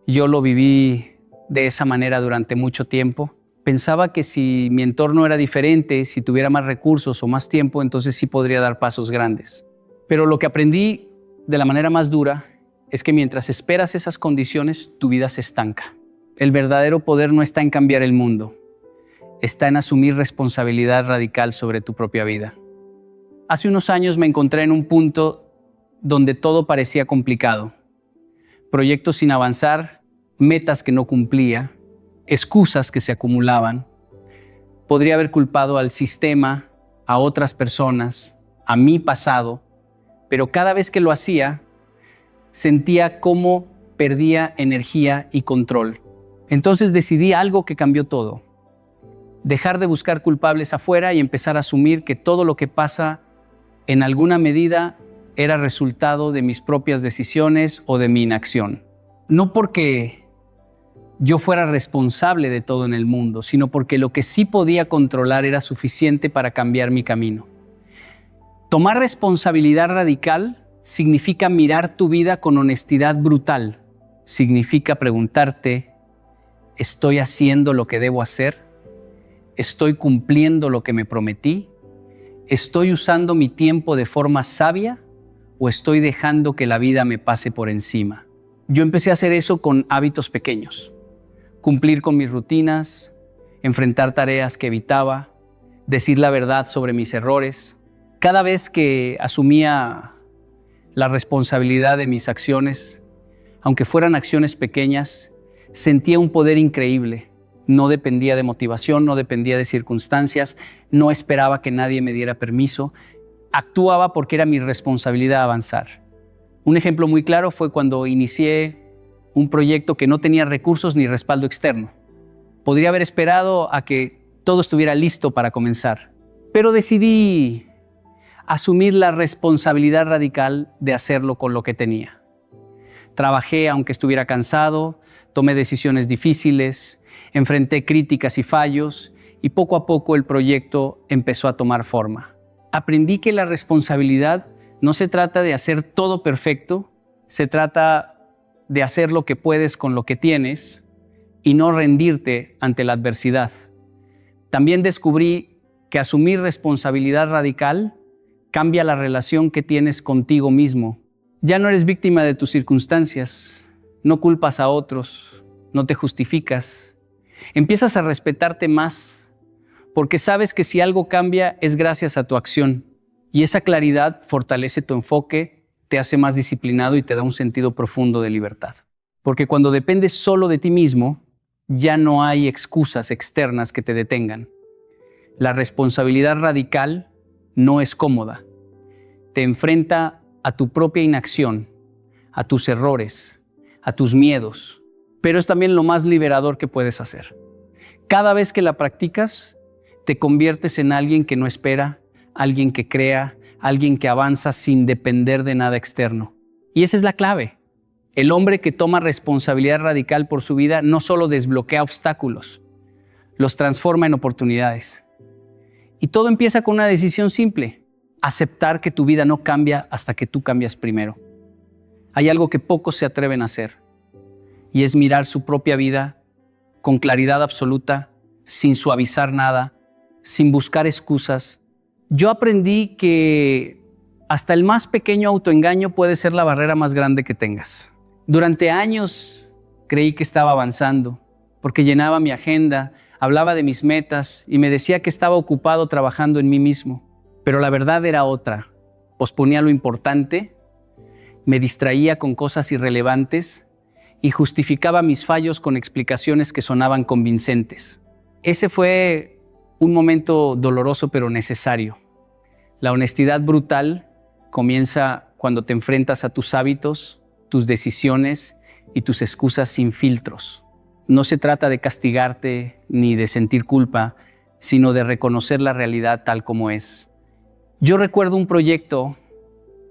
Yo lo viví de esa manera durante mucho tiempo. Pensaba que si mi entorno era diferente, si tuviera más recursos o más tiempo, entonces sí podría dar pasos grandes. Pero lo que aprendí de la manera más dura es que mientras esperas esas condiciones, tu vida se estanca. El verdadero poder no está en cambiar el mundo, está en asumir responsabilidad radical sobre tu propia vida. Hace unos años me encontré en un punto donde todo parecía complicado. Proyectos sin avanzar, metas que no cumplía, excusas que se acumulaban. Podría haber culpado al sistema, a otras personas, a mi pasado, pero cada vez que lo hacía, sentía cómo perdía energía y control. Entonces decidí algo que cambió todo: dejar de buscar culpables afuera y empezar a asumir que todo lo que pasa en alguna medida era resultado de mis propias decisiones o de mi inacción. No porque yo fuera responsable de todo en el mundo, sino porque lo que sí podía controlar era suficiente para cambiar mi camino. Tomar responsabilidad radical significa mirar tu vida con honestidad brutal. Significa preguntarte: ¿estoy haciendo lo que debo hacer? ¿Estoy cumpliendo lo que me prometí? ¿Estoy usando mi tiempo de forma sabia o estoy dejando que la vida me pase por encima? Yo empecé a hacer eso con hábitos pequeños. Cumplir con mis rutinas, enfrentar tareas que evitaba, decir la verdad sobre mis errores. Cada vez que asumía la responsabilidad de mis acciones, aunque fueran acciones pequeñas, sentía un poder increíble. No dependía de motivación, no dependía de circunstancias, no esperaba que nadie me diera permiso. Actuaba porque era mi responsabilidad avanzar. Un ejemplo muy claro fue cuando inicié un proyecto que no tenía recursos ni respaldo externo. Podría haber esperado a que todo estuviera listo para comenzar, pero decidí asumir la responsabilidad radical de hacerlo con lo que tenía. Trabajé aunque estuviera cansado, tomé decisiones difíciles, enfrenté críticas y fallos, y poco a poco el proyecto empezó a tomar forma. Aprendí que la responsabilidad no se trata de hacer todo perfecto, se trata de hacer lo que puedes con lo que tienes y no rendirte ante la adversidad. También descubrí que asumir responsabilidad radical cambia la relación que tienes contigo mismo. Ya no eres víctima de tus circunstancias, no culpas a otros, no te justificas. Empiezas a respetarte más porque sabes que si algo cambia es gracias a tu acción, y esa claridad fortalece tu enfoque, te hace más disciplinado y te da un sentido profundo de libertad. Porque cuando dependes solo de ti mismo, ya no hay excusas externas que te detengan. La responsabilidad radical no es cómoda. Te enfrenta a tu propia inacción, a tus errores, a tus miedos, pero es también lo más liberador que puedes hacer. Cada vez que la practicas, te conviertes en alguien que no espera, alguien que crea, alguien que avanza sin depender de nada externo. Y esa es la clave. El hombre que toma responsabilidad radical por su vida no solo desbloquea obstáculos, los transforma en oportunidades. Y todo empieza con una decisión simple: aceptar que tu vida no cambia hasta que tú cambias primero. Hay algo que pocos se atreven a hacer, y es mirar su propia vida con claridad absoluta, sin suavizar nada, sin buscar excusas. Yo aprendí que hasta el más pequeño autoengaño puede ser la barrera más grande que tengas. Durante años creí que estaba avanzando, porque llenaba mi agenda, hablaba de mis metas y me decía que estaba ocupado trabajando en mí mismo. Pero la verdad era otra. Posponía lo importante, me distraía con cosas irrelevantes y justificaba mis fallos con explicaciones que sonaban convincentes. Ese fue un momento doloroso pero necesario. La honestidad brutal comienza cuando te enfrentas a tus hábitos, tus decisiones y tus excusas sin filtros. No se trata de castigarte ni de sentir culpa, sino de reconocer la realidad tal como es. Yo recuerdo un proyecto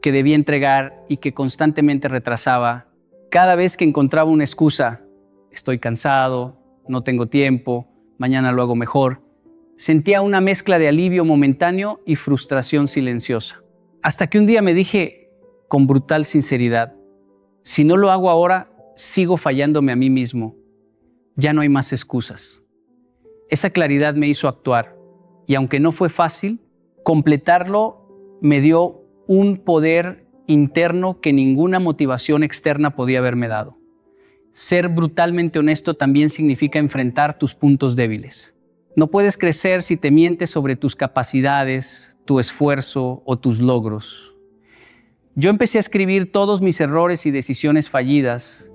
que debía entregar y que constantemente retrasaba. Cada vez que encontraba una excusa: estoy cansado, no tengo tiempo, mañana lo hago mejor, sentía una mezcla de alivio momentáneo y frustración silenciosa. Hasta que un día me dije con brutal sinceridad: si no lo hago ahora, sigo fallándome a mí mismo. Ya no hay más excusas. Esa claridad me hizo actuar, y aunque no fue fácil, completarlo me dio un poder interno que ninguna motivación externa podía haberme dado. Ser brutalmente honesto también significa enfrentar tus puntos débiles. No puedes crecer si te mientes sobre tus capacidades, tu esfuerzo o tus logros. Yo empecé a escribir todos mis errores y decisiones fallidas,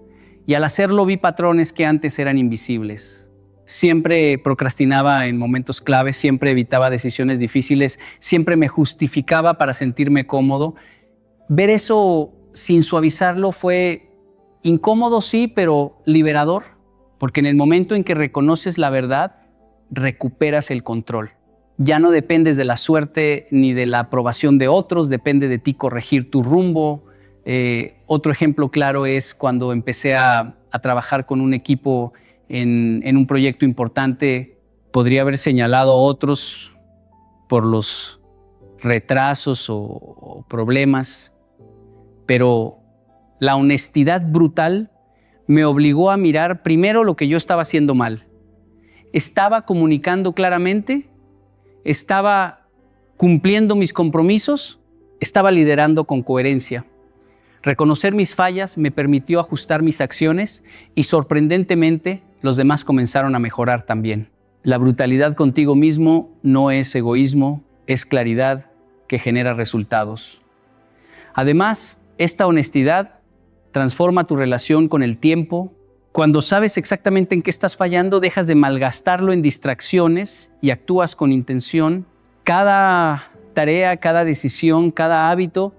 y al hacerlo vi patrones que antes eran invisibles. Siempre procrastinaba en momentos claves, siempre evitaba decisiones difíciles, siempre me justificaba para sentirme cómodo. Ver eso sin suavizarlo fue incómodo, sí, pero liberador, porque en el momento en que reconoces la verdad, recuperas el control. Ya no dependes de la suerte ni de la aprobación de otros, depende de ti corregir tu rumbo. Otro ejemplo claro es cuando empecé a trabajar con un equipo en un proyecto importante. Podría haber señalado a otros por los retrasos o problemas, pero la honestidad brutal me obligó a mirar primero lo que yo estaba haciendo mal. ¿Estaba comunicando claramente? ¿Estaba cumpliendo mis compromisos? ¿Estaba liderando con coherencia? Reconocer mis fallas me permitió ajustar mis acciones y, sorprendentemente, los demás comenzaron a mejorar también. La brutalidad contigo mismo no es egoísmo, es claridad que genera resultados. Además, esta honestidad transforma tu relación con el tiempo. Cuando sabes exactamente en qué estás fallando, dejas de malgastarlo en distracciones y actúas con intención. Cada tarea, cada decisión, cada hábito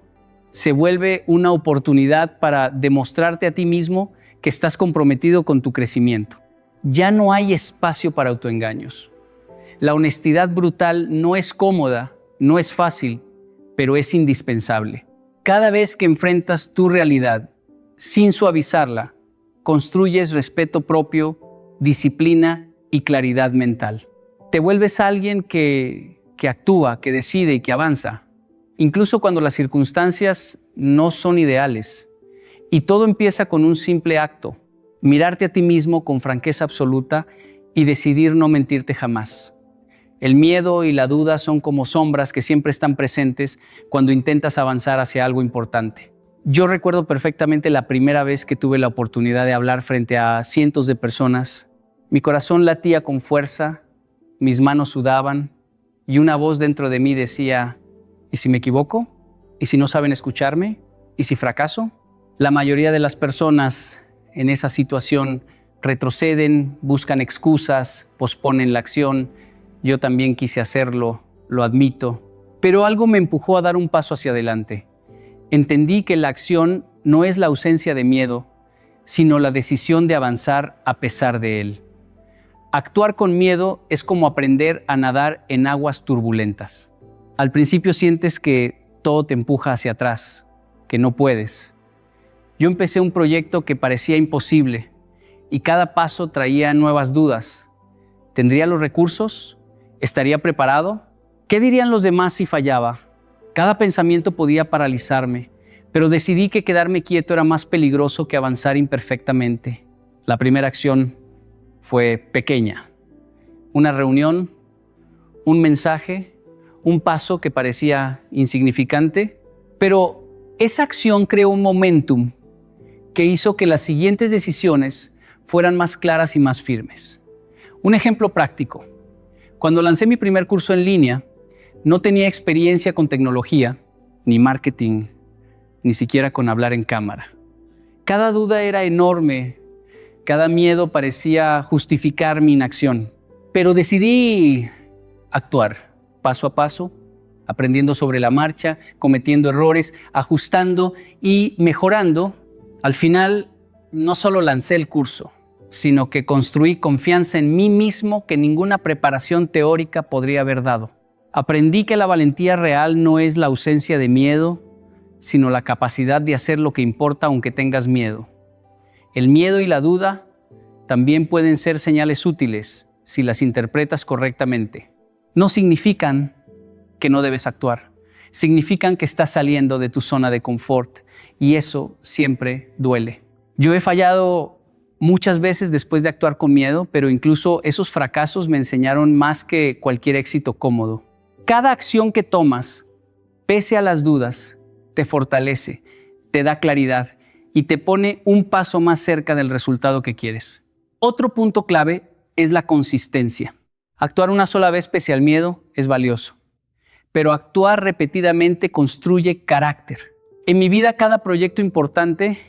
se vuelve una oportunidad para demostrarte a ti mismo que estás comprometido con tu crecimiento. Ya no hay espacio para autoengaños. La honestidad brutal no es cómoda, no es fácil, pero es indispensable. Cada vez que enfrentas tu realidad sin suavizarla, construyes respeto propio, disciplina y claridad mental. Te vuelves alguien que actúa, que decide y que avanza, incluso cuando las circunstancias no son ideales. Y todo empieza con un simple acto: mirarte a ti mismo con franqueza absoluta y decidir no mentirte jamás. El miedo y la duda son como sombras que siempre están presentes cuando intentas avanzar hacia algo importante. Yo recuerdo perfectamente la primera vez que tuve la oportunidad de hablar frente a cientos de personas. Mi corazón latía con fuerza, mis manos sudaban y una voz dentro de mí decía: ¿y si me equivoco? ¿Y si no saben escucharme? ¿Y si fracaso? La mayoría de las personas en esa situación retroceden, buscan excusas, posponen la acción. Yo también quise hacerlo, lo admito, pero algo me empujó a dar un paso hacia adelante. Entendí que la acción no es la ausencia de miedo, sino la decisión de avanzar a pesar de él. Actuar con miedo es como aprender a nadar en aguas turbulentas. Al principio sientes que todo te empuja hacia atrás, que no puedes. Yo empecé un proyecto que parecía imposible y cada paso traía nuevas dudas. ¿Tendría los recursos? ¿Estaría preparado? ¿Qué dirían los demás si fallaba? Cada pensamiento podía paralizarme, pero decidí que quedarme quieto era más peligroso que avanzar imperfectamente. La primera acción fue pequeña. Una reunión, un mensaje, un paso que parecía insignificante, pero esa acción creó un momentum que hizo que las siguientes decisiones fueran más claras y más firmes. Un ejemplo práctico. Cuando lancé mi primer curso en línea, no tenía experiencia con tecnología, ni marketing, ni siquiera con hablar en cámara. Cada duda era enorme, cada miedo parecía justificar mi inacción. Pero decidí actuar paso a paso, aprendiendo sobre la marcha, cometiendo errores, ajustando y mejorando. Al final, no solo lancé el curso, sino que construí confianza en mí mismo que ninguna preparación teórica podría haber dado. Aprendí que la valentía real no es la ausencia de miedo, sino la capacidad de hacer lo que importa aunque tengas miedo. El miedo y la duda también pueden ser señales útiles si las interpretas correctamente. No significan que no debes actuar, significan que estás saliendo de tu zona de confort y eso siempre duele. Yo he fallado muchas veces después de actuar con miedo, pero incluso esos fracasos me enseñaron más que cualquier éxito cómodo. Cada acción que tomas, pese a las dudas, te fortalece, te da claridad y te pone un paso más cerca del resultado que quieres. Otro punto clave es la consistencia. Actuar una sola vez pese al miedo es valioso, pero actuar repetidamente construye carácter. En mi vida, cada proyecto importante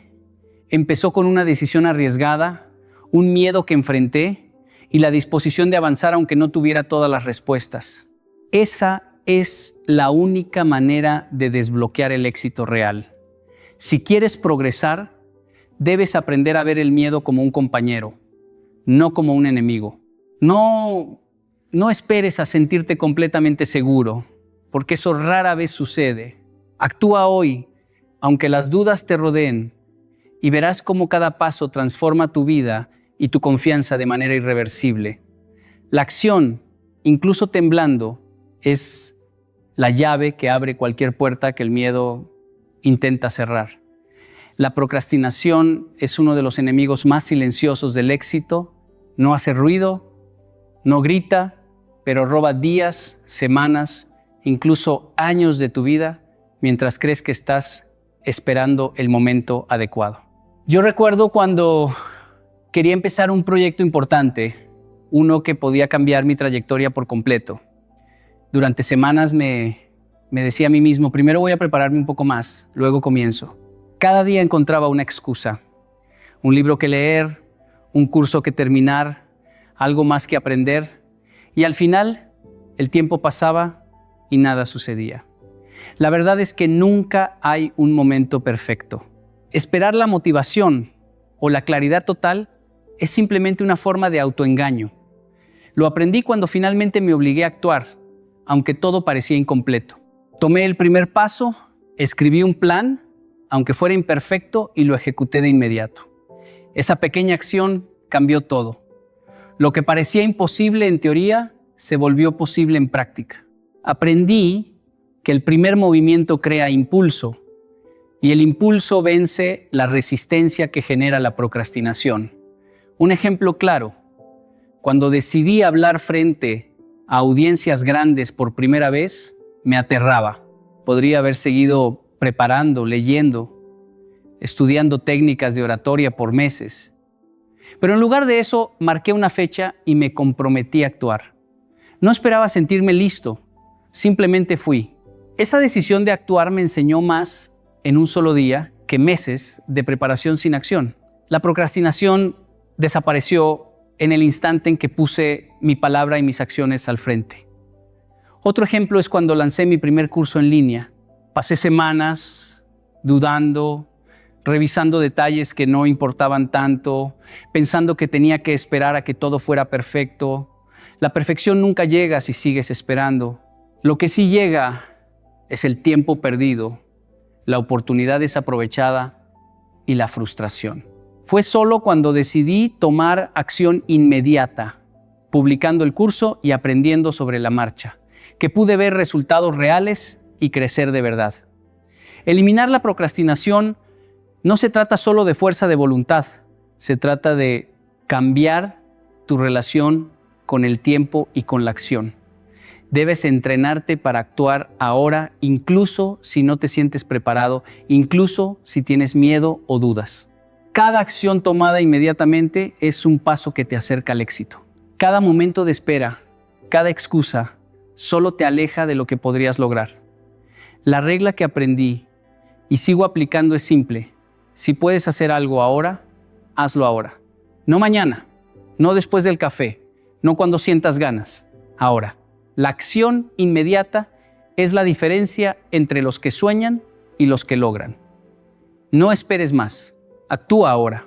empezó con una decisión arriesgada, un miedo que enfrenté y la disposición de avanzar aunque no tuviera todas las respuestas. Esa es la única manera de desbloquear el éxito real. Si quieres progresar, debes aprender a ver el miedo como un compañero, no como un enemigo. No esperes a sentirte completamente seguro, porque eso rara vez sucede. Actúa hoy, aunque las dudas te rodeen, y verás cómo cada paso transforma tu vida y tu confianza de manera irreversible. La acción, incluso temblando, es la llave que abre cualquier puerta que el miedo intenta cerrar. La procrastinación es uno de los enemigos más silenciosos del éxito. No hace ruido, no grita, pero roba días, semanas, incluso años de tu vida mientras crees que estás esperando el momento adecuado. Yo recuerdo cuando quería empezar un proyecto importante, uno que podía cambiar mi trayectoria por completo. Durante semanas me decía a mí mismo, primero voy a prepararme un poco más, luego comienzo. Cada día encontraba una excusa, un libro que leer, un curso que terminar, algo más que aprender. Y al final, el tiempo pasaba y nada sucedía. La verdad es que nunca hay un momento perfecto. Esperar la motivación o la claridad total es simplemente una forma de autoengaño. Lo aprendí cuando finalmente me obligué a actuar, aunque todo parecía incompleto. Tomé el primer paso, escribí un plan, aunque fuera imperfecto, y lo ejecuté de inmediato. Esa pequeña acción cambió todo. Lo que parecía imposible en teoría se volvió posible en práctica. Aprendí que el primer movimiento crea impulso y el impulso vence la resistencia que genera la procrastinación. Un ejemplo claro, cuando decidí hablar frente a audiencias grandes por primera vez, me aterraba. Podría haber seguido preparando, leyendo, estudiando técnicas de oratoria por meses. Pero en lugar de eso, marqué una fecha y me comprometí a actuar. No esperaba sentirme listo, simplemente fui. Esa decisión de actuar me enseñó más en un solo día que meses de preparación sin acción. La procrastinación desapareció en el instante en que puse mi palabra y mis acciones al frente. Otro ejemplo es cuando lancé mi primer curso en línea. Pasé semanas dudando, revisando detalles que no importaban tanto, pensando que tenía que esperar a que todo fuera perfecto. La perfección nunca llega si sigues esperando. Lo que sí llega es el tiempo perdido, la oportunidad desaprovechada y la frustración. Fue solo cuando decidí tomar acción inmediata, publicando el curso y aprendiendo sobre la marcha, que pude ver resultados reales y crecer de verdad. Eliminar la procrastinación no se trata solo de fuerza de voluntad, se trata de cambiar tu relación con el tiempo y con la acción. Debes entrenarte para actuar ahora, incluso si no te sientes preparado, incluso si tienes miedo o dudas. Cada acción tomada inmediatamente es un paso que te acerca al éxito. Cada momento de espera, cada excusa, solo te aleja de lo que podrías lograr. La regla que aprendí y sigo aplicando es simple. Si puedes hacer algo ahora, hazlo ahora. No mañana, no después del café, no cuando sientas ganas, ahora. La acción inmediata es la diferencia entre los que sueñan y los que logran. No esperes más, actúa ahora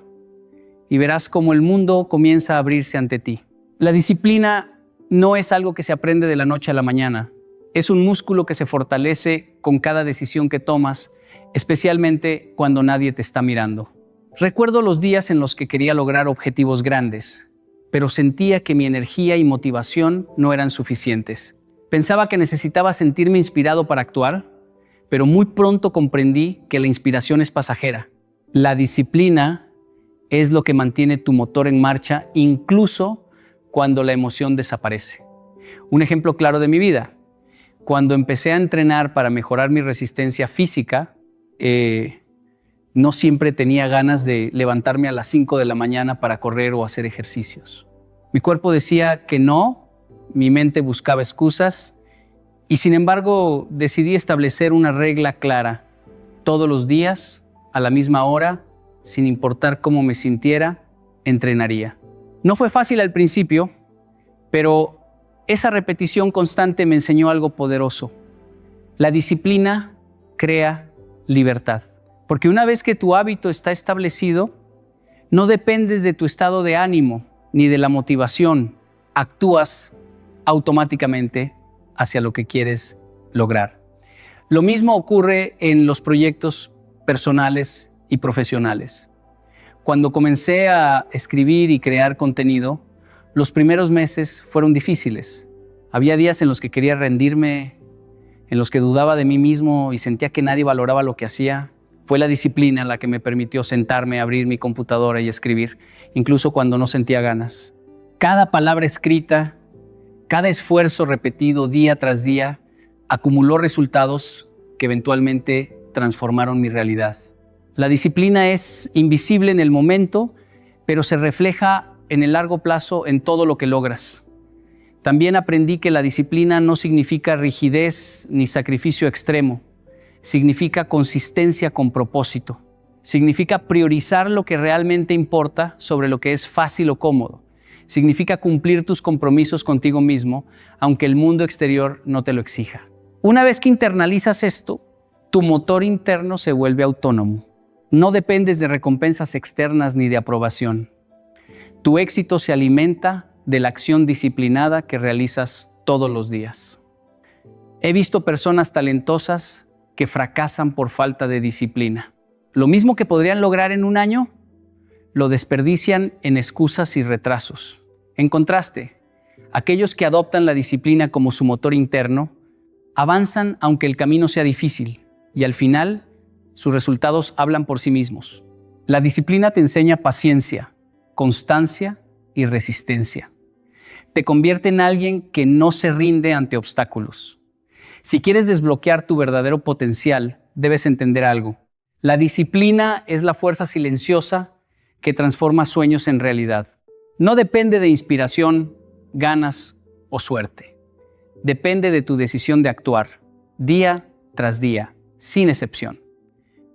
y verás cómo el mundo comienza a abrirse ante ti. La disciplina no es algo que se aprende de la noche a la mañana. Es un músculo que se fortalece con cada decisión que tomas, especialmente cuando nadie te está mirando. Recuerdo los días en los que quería lograr objetivos grandes, pero sentía que mi energía y motivación no eran suficientes. Pensaba que necesitaba sentirme inspirado para actuar, pero muy pronto comprendí que la inspiración es pasajera. La disciplina es lo que mantiene tu motor en marcha, incluso cuando la emoción desaparece. Un ejemplo claro de mi vida. Cuando empecé a entrenar para mejorar mi resistencia física, no siempre tenía ganas de levantarme a las 5 de la mañana para correr o hacer ejercicios. Mi cuerpo decía que no, mi mente buscaba excusas y sin embargo decidí establecer una regla clara. Todos los días, a la misma hora, sin importar cómo me sintiera, entrenaría. No fue fácil al principio, pero esa repetición constante me enseñó algo poderoso. La disciplina crea libertad. Porque una vez que tu hábito está establecido, no dependes de tu estado de ánimo ni de la motivación. Actúas automáticamente hacia lo que quieres lograr. Lo mismo ocurre en los proyectos personales y profesionales. Cuando comencé a escribir y crear contenido, los primeros meses fueron difíciles. Había días en los que quería rendirme, en los que dudaba de mí mismo y sentía que nadie valoraba lo que hacía. Fue la disciplina la que me permitió sentarme, abrir mi computadora y escribir, incluso cuando no sentía ganas. Cada palabra escrita, cada esfuerzo repetido día tras día, acumuló resultados que eventualmente transformaron mi realidad. La disciplina es invisible en el momento, pero se refleja en el largo plazo en todo lo que logras. También aprendí que la disciplina no significa rigidez ni sacrificio extremo. Significa consistencia con propósito. Significa priorizar lo que realmente importa sobre lo que es fácil o cómodo. Significa cumplir tus compromisos contigo mismo, aunque el mundo exterior no te lo exija. Una vez que internalizas esto, tu motor interno se vuelve autónomo. No dependes de recompensas externas ni de aprobación. Tu éxito se alimenta de la acción disciplinada que realizas todos los días. He visto personas talentosas que fracasan por falta de disciplina. Lo mismo que podrían lograr en un año, lo desperdician en excusas y retrasos. En contraste, aquellos que adoptan la disciplina como su motor interno, avanzan aunque el camino sea difícil y al final sus resultados hablan por sí mismos. La disciplina te enseña paciencia, constancia y resistencia. Te convierte en alguien que no se rinde ante obstáculos. Si quieres desbloquear tu verdadero potencial, debes entender algo. La disciplina es la fuerza silenciosa que transforma sueños en realidad. No depende de inspiración, ganas o suerte. Depende de tu decisión de actuar, día tras día, sin excepción.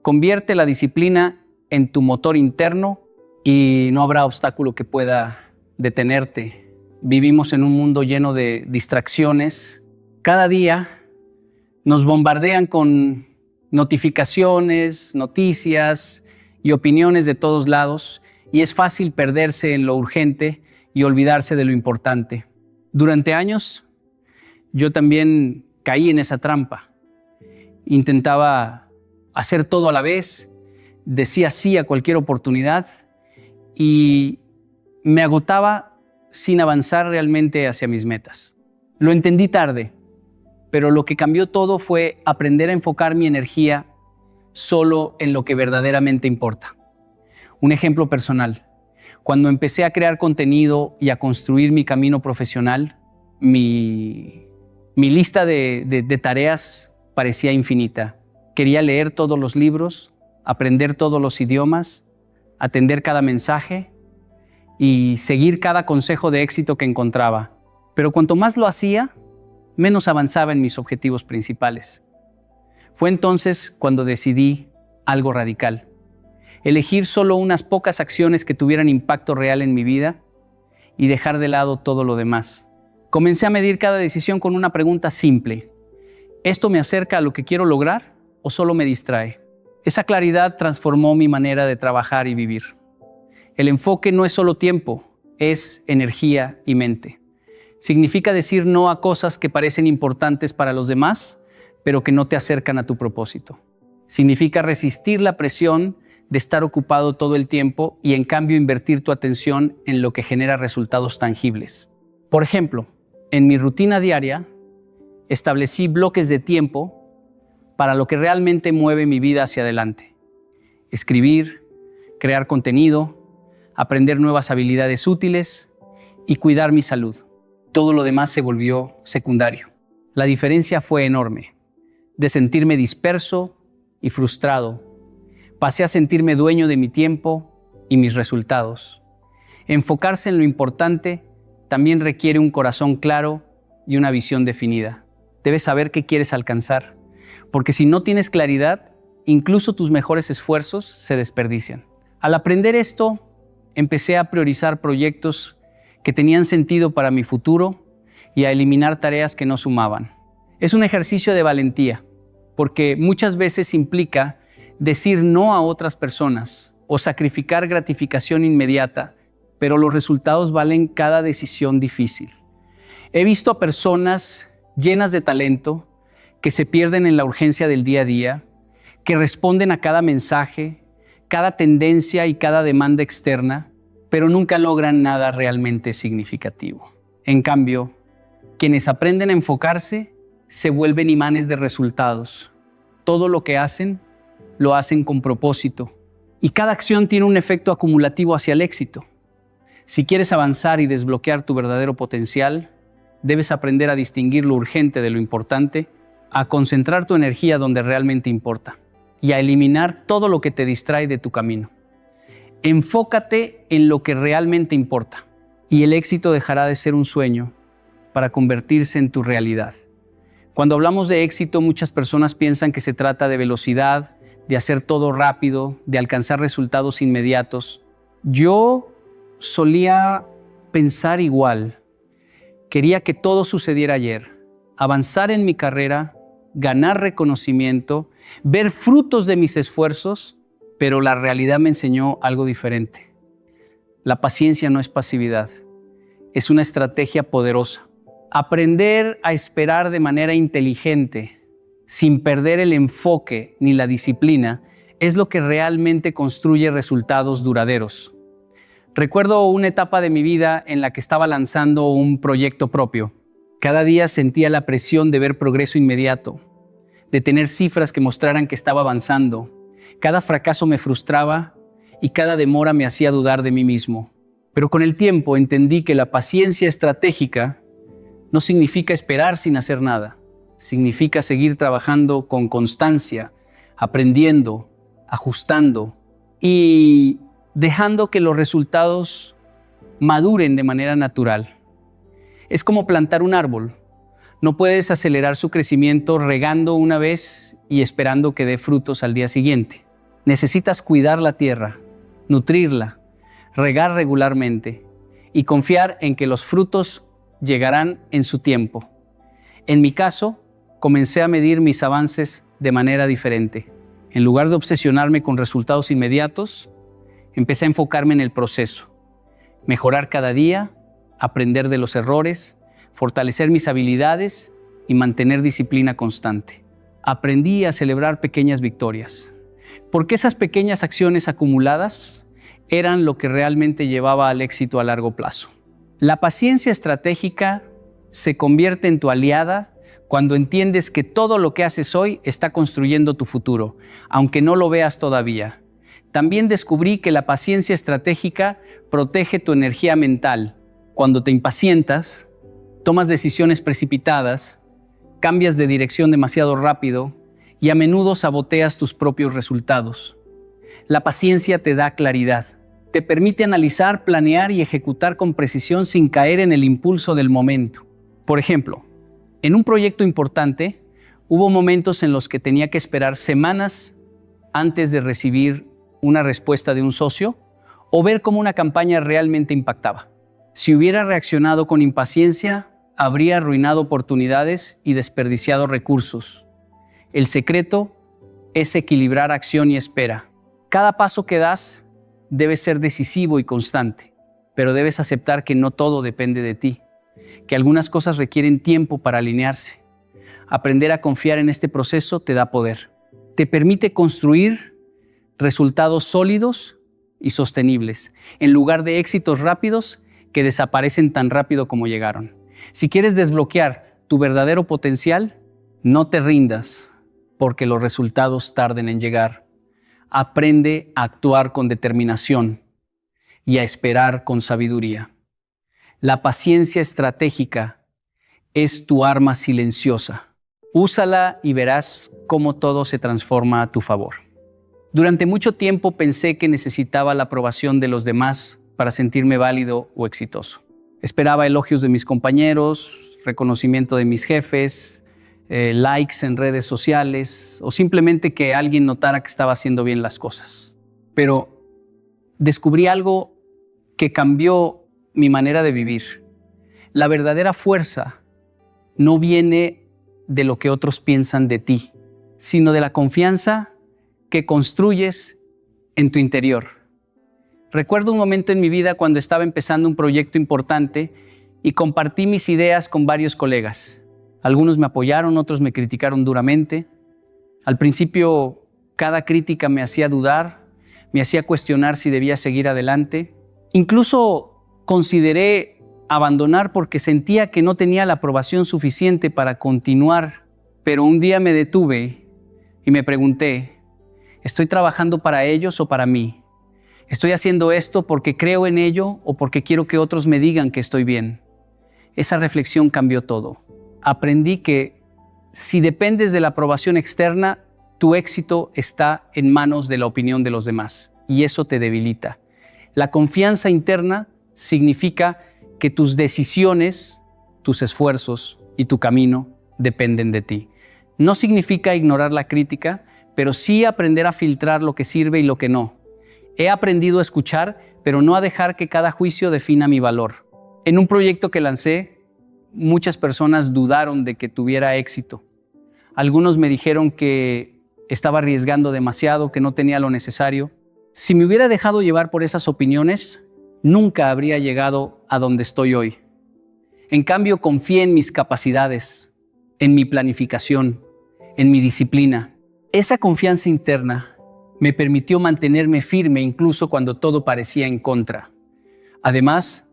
Convierte la disciplina en tu motor interno y no habrá obstáculo que pueda detenerte. Vivimos en un mundo lleno de distracciones. Cada día nos bombardean con notificaciones, noticias y opiniones de todos lados, y es fácil perderse en lo urgente y olvidarse de lo importante. Durante años, yo también caí en esa trampa. Intentaba hacer todo a la vez, decía sí a cualquier oportunidad y me agotaba sin avanzar realmente hacia mis metas. Lo entendí tarde, pero lo que cambió todo fue aprender a enfocar mi energía solo en lo que verdaderamente importa. Un ejemplo personal. Cuando empecé a crear contenido y a construir mi camino profesional, mi lista de tareas parecía infinita. Quería leer todos los libros, aprender todos los idiomas, atender cada mensaje y seguir cada consejo de éxito que encontraba. Pero cuanto más lo hacía, menos avanzaba en mis objetivos principales. Fue entonces cuando decidí algo radical. Elegir solo unas pocas acciones que tuvieran impacto real en mi vida y dejar de lado todo lo demás. Comencé a medir cada decisión con una pregunta simple. ¿Esto me acerca a lo que quiero lograr o solo me distrae? Esa claridad transformó mi manera de trabajar y vivir. El enfoque no es solo tiempo, es energía y mente. Significa decir no a cosas que parecen importantes para los demás, pero que no te acercan a tu propósito. Significa resistir la presión de estar ocupado todo el tiempo y en cambio invertir tu atención en lo que genera resultados tangibles. Por ejemplo, en mi rutina diaria, establecí bloques de tiempo para lo que realmente mueve mi vida hacia adelante. Escribir, crear contenido, aprender nuevas habilidades útiles y cuidar mi salud. Todo lo demás se volvió secundario. La diferencia fue enorme. De sentirme disperso y frustrado, pasé a sentirme dueño de mi tiempo y mis resultados. Enfocarse en lo importante también requiere un corazón claro y una visión definida. Debes saber qué quieres alcanzar, porque si no tienes claridad, incluso tus mejores esfuerzos se desperdician. Al aprender esto, empecé a priorizar proyectos que tenían sentido para mi futuro y a eliminar tareas que no sumaban. Es un ejercicio de valentía, porque muchas veces implica decir no a otras personas o sacrificar gratificación inmediata, pero los resultados valen cada decisión difícil. He visto a personas llenas de talento que se pierden en la urgencia del día a día, que responden a cada mensaje, cada tendencia y cada demanda externa, pero nunca logran nada realmente significativo. En cambio, quienes aprenden a enfocarse se vuelven imanes de resultados. Todo lo que hacen, lo hacen con propósito. Y cada acción tiene un efecto acumulativo hacia el éxito. Si quieres avanzar y desbloquear tu verdadero potencial, debes aprender a distinguir lo urgente de lo importante, a concentrar tu energía donde realmente importa y a eliminar todo lo que te distrae de tu camino. Enfócate en lo que realmente importa y el éxito dejará de ser un sueño para convertirse en tu realidad. Cuando hablamos de éxito, muchas personas piensan que se trata de velocidad, de hacer todo rápido, de alcanzar resultados inmediatos. Yo solía pensar igual. Quería que todo sucediera ayer, avanzar en mi carrera, ganar reconocimiento, ver frutos de mis esfuerzos, pero la realidad me enseñó algo diferente. La paciencia no es pasividad, es una estrategia poderosa. Aprender a esperar de manera inteligente, sin perder el enfoque ni la disciplina, es lo que realmente construye resultados duraderos. Recuerdo una etapa de mi vida en la que estaba lanzando un proyecto propio. Cada día sentía la presión de ver progreso inmediato, de tener cifras que mostraran que estaba avanzando. Cada fracaso me frustraba y cada demora me hacía dudar de mí mismo. Pero con el tiempo entendí que la paciencia estratégica no significa esperar sin hacer nada. Significa seguir trabajando con constancia, aprendiendo, ajustando y dejando que los resultados maduren de manera natural. Es como plantar un árbol. No puedes acelerar su crecimiento regando una vez y esperando que dé frutos al día siguiente. Necesitas cuidar la tierra, nutrirla, regar regularmente y confiar en que los frutos llegarán en su tiempo. En mi caso, comencé a medir mis avances de manera diferente. En lugar de obsesionarme con resultados inmediatos, empecé a enfocarme en el proceso. Mejorar cada día, aprender de los errores, fortalecer mis habilidades y mantener disciplina constante. Aprendí a celebrar pequeñas victorias, porque esas pequeñas acciones acumuladas eran lo que realmente llevaba al éxito a largo plazo. La paciencia estratégica se convierte en tu aliada cuando entiendes que todo lo que haces hoy está construyendo tu futuro, aunque no lo veas todavía. También descubrí que la paciencia estratégica protege tu energía mental. Cuando te impacientas, tomas decisiones precipitadas, cambias de dirección demasiado rápido y a menudo saboteas tus propios resultados. La paciencia te da claridad. Te permite analizar, planear y ejecutar con precisión sin caer en el impulso del momento. Por ejemplo, en un proyecto importante, hubo momentos en los que tenía que esperar semanas antes de recibir una respuesta de un socio o ver cómo una campaña realmente impactaba. Si hubiera reaccionado con impaciencia, habría arruinado oportunidades y desperdiciado recursos. El secreto es equilibrar acción y espera. Cada paso que das debe ser decisivo y constante, pero debes aceptar que no todo depende de ti, que algunas cosas requieren tiempo para alinearse. Aprender a confiar en este proceso te da poder. Te permite construir resultados sólidos y sostenibles, en lugar de éxitos rápidos que desaparecen tan rápido como llegaron. Si quieres desbloquear tu verdadero potencial, no te rindas porque los resultados tarden en llegar. Aprende a actuar con determinación y a esperar con sabiduría. La paciencia estratégica es tu arma silenciosa. Úsala y verás cómo todo se transforma a tu favor. Durante mucho tiempo pensé que necesitaba la aprobación de los demás para sentirme válido o exitoso. Esperaba elogios de mis compañeros, reconocimiento de mis jefes, likes en redes sociales o simplemente que alguien notara que estaba haciendo bien las cosas. Pero descubrí algo que cambió mi manera de vivir. La verdadera fuerza no viene de lo que otros piensan de ti, sino de la confianza que construyes en tu interior. Recuerdo un momento en mi vida cuando estaba empezando un proyecto importante y compartí mis ideas con varios colegas. Algunos me apoyaron, otros me criticaron duramente. Al principio, cada crítica me hacía dudar, me hacía cuestionar si debía seguir adelante. Incluso consideré abandonar porque sentía que no tenía la aprobación suficiente para continuar. Pero un día me detuve y me pregunté, ¿estoy trabajando para ellos o para mí? ¿Estoy haciendo esto porque creo en ello o porque quiero que otros me digan que estoy bien? Esa reflexión cambió todo. Aprendí que si dependes de la aprobación externa, tu éxito está en manos de la opinión de los demás y eso te debilita. La confianza interna significa que tus decisiones, tus esfuerzos y tu camino dependen de ti. No significa ignorar la crítica, pero sí aprender a filtrar lo que sirve y lo que no. He aprendido a escuchar, pero no a dejar que cada juicio defina mi valor. En un proyecto que lancé, muchas personas dudaron de que tuviera éxito. Algunos me dijeron que estaba arriesgando demasiado, que no tenía lo necesario. Si me hubiera dejado llevar por esas opiniones, nunca habría llegado a donde estoy hoy. En cambio, confié en mis capacidades, en mi planificación, en mi disciplina. Esa confianza interna me permitió mantenerme firme incluso cuando todo parecía en contra. Además,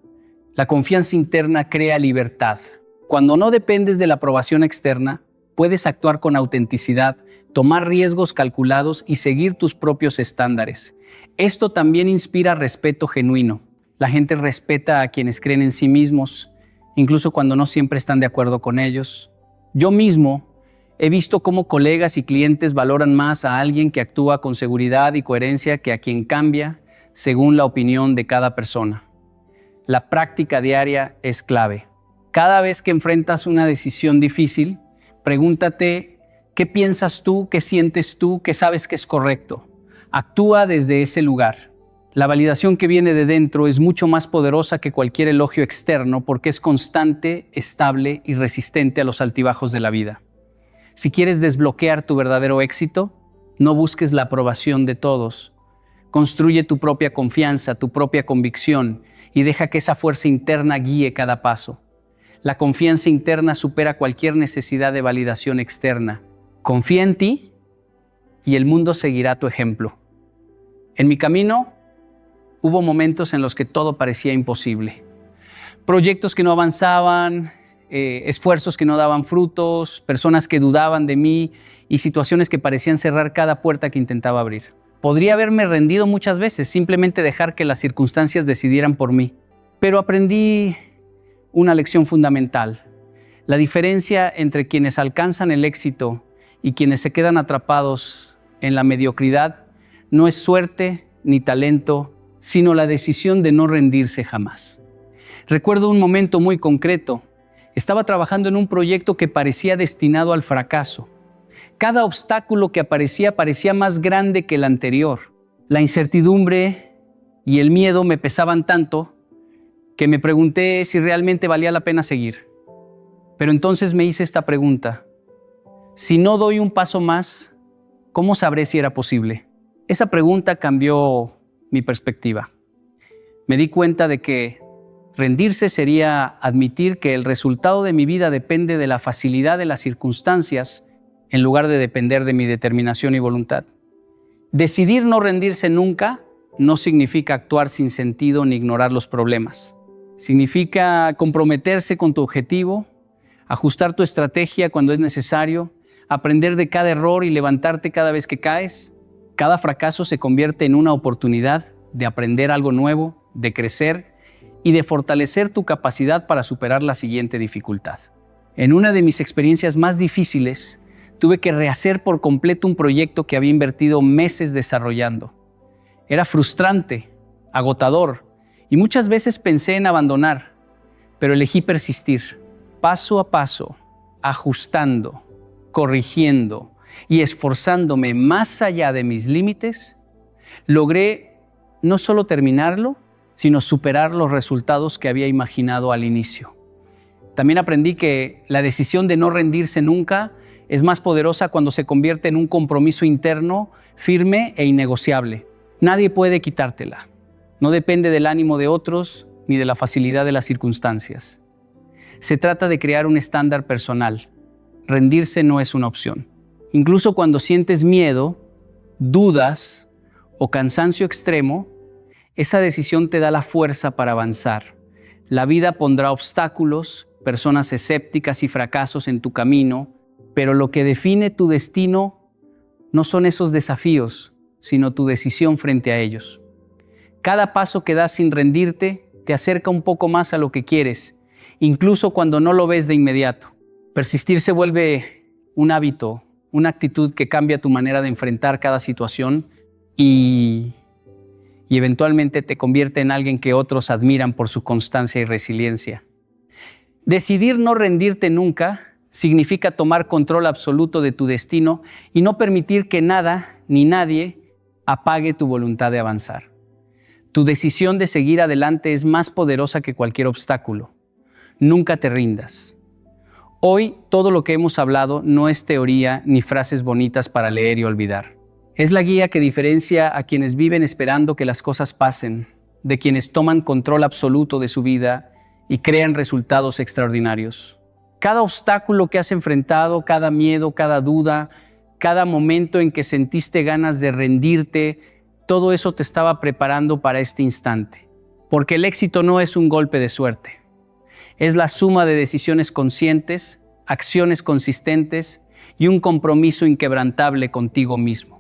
la confianza interna crea libertad. Cuando no dependes de la aprobación externa, puedes actuar con autenticidad, tomar riesgos calculados y seguir tus propios estándares. Esto también inspira respeto genuino. La gente respeta a quienes creen en sí mismos, incluso cuando no siempre están de acuerdo con ellos. Yo mismo he visto cómo colegas y clientes valoran más a alguien que actúa con seguridad y coherencia que a quien cambia según la opinión de cada persona. La práctica diaria es clave. Cada vez que enfrentas una decisión difícil, pregúntate qué piensas tú, qué sientes tú, qué sabes que es correcto. Actúa desde ese lugar. La validación que viene de dentro es mucho más poderosa que cualquier elogio externo porque es constante, estable y resistente a los altibajos de la vida. Si quieres desbloquear tu verdadero éxito, No busques la aprobación de todos. Construye tu propia confianza, tu propia convicción y deja que esa fuerza interna guíe cada paso. La confianza interna supera cualquier necesidad de validación externa. Confía en ti y el mundo seguirá tu ejemplo. En mi camino hubo momentos en los que todo parecía imposible. Proyectos que no avanzaban, esfuerzos que no daban frutos, personas que dudaban de mí y situaciones que parecían cerrar cada puerta que intentaba abrir. Podría haberme rendido muchas veces, simplemente dejar que las circunstancias decidieran por mí. Pero aprendí una lección fundamental. La diferencia entre quienes alcanzan el éxito y quienes se quedan atrapados en la mediocridad no es suerte ni talento, sino la decisión de no rendirse jamás. Recuerdo un momento muy concreto. Estaba trabajando en un proyecto que parecía destinado al fracaso. Cada obstáculo que aparecía parecía más grande que el anterior. La incertidumbre y el miedo me pesaban tanto que me pregunté si realmente valía la pena seguir. Pero entonces me hice esta pregunta: si no doy un paso más, ¿cómo sabré si era posible? Esa pregunta cambió mi perspectiva. Me di cuenta de que rendirse sería admitir que el resultado de mi vida depende de la facilidad de las circunstancias en lugar de depender de mi determinación y voluntad. Decidir no rendirse nunca no significa actuar sin sentido ni ignorar los problemas. Significa comprometerse con tu objetivo, ajustar tu estrategia cuando es necesario, aprender de cada error y levantarte cada vez que caes. Cada fracaso se convierte en una oportunidad de aprender algo nuevo, de crecer y de fortalecer tu capacidad para superar la siguiente dificultad. En una de mis experiencias más difíciles, tuve que rehacer por completo un proyecto que había invertido meses desarrollando. Era frustrante, agotador, y muchas veces pensé en abandonar, pero elegí persistir, paso a paso, ajustando, corrigiendo y esforzándome más allá de mis límites. Logré no solo terminarlo, sino superar los resultados que había imaginado al inicio. También aprendí que la decisión de no rendirse nunca es más poderosa cuando se convierte en un compromiso interno, firme e innegociable. Nadie puede quitártela. No depende del ánimo de otros ni de la facilidad de las circunstancias. Se trata de crear un estándar personal. Rendirse no es una opción. Incluso cuando sientes miedo, dudas o cansancio extremo, esa decisión te da la fuerza para avanzar. La vida pondrá obstáculos, personas escépticas y fracasos en tu camino, pero lo que define tu destino no son esos desafíos, sino tu decisión frente a ellos. Cada paso que das sin rendirte te acerca un poco más a lo que quieres, incluso cuando no lo ves de inmediato. Persistir se vuelve un hábito, una actitud que cambia tu manera de enfrentar cada situación y eventualmente te convierte en alguien que otros admiran por su constancia y resiliencia. Decidir no rendirte nunca significa tomar control absoluto de tu destino y no permitir que nada ni nadie apague tu voluntad de avanzar. Tu decisión de seguir adelante es más poderosa que cualquier obstáculo. Nunca te rindas. Hoy todo lo que hemos hablado no es teoría ni frases bonitas para leer y olvidar. Es la guía que diferencia a quienes viven esperando que las cosas pasen, de quienes toman control absoluto de su vida y crean resultados extraordinarios. Cada obstáculo que has enfrentado, cada miedo, cada duda, cada momento en que sentiste ganas de rendirte, todo eso te estaba preparando para este instante. Porque el éxito no es un golpe de suerte. Es la suma de decisiones conscientes, acciones consistentes y un compromiso inquebrantable contigo mismo.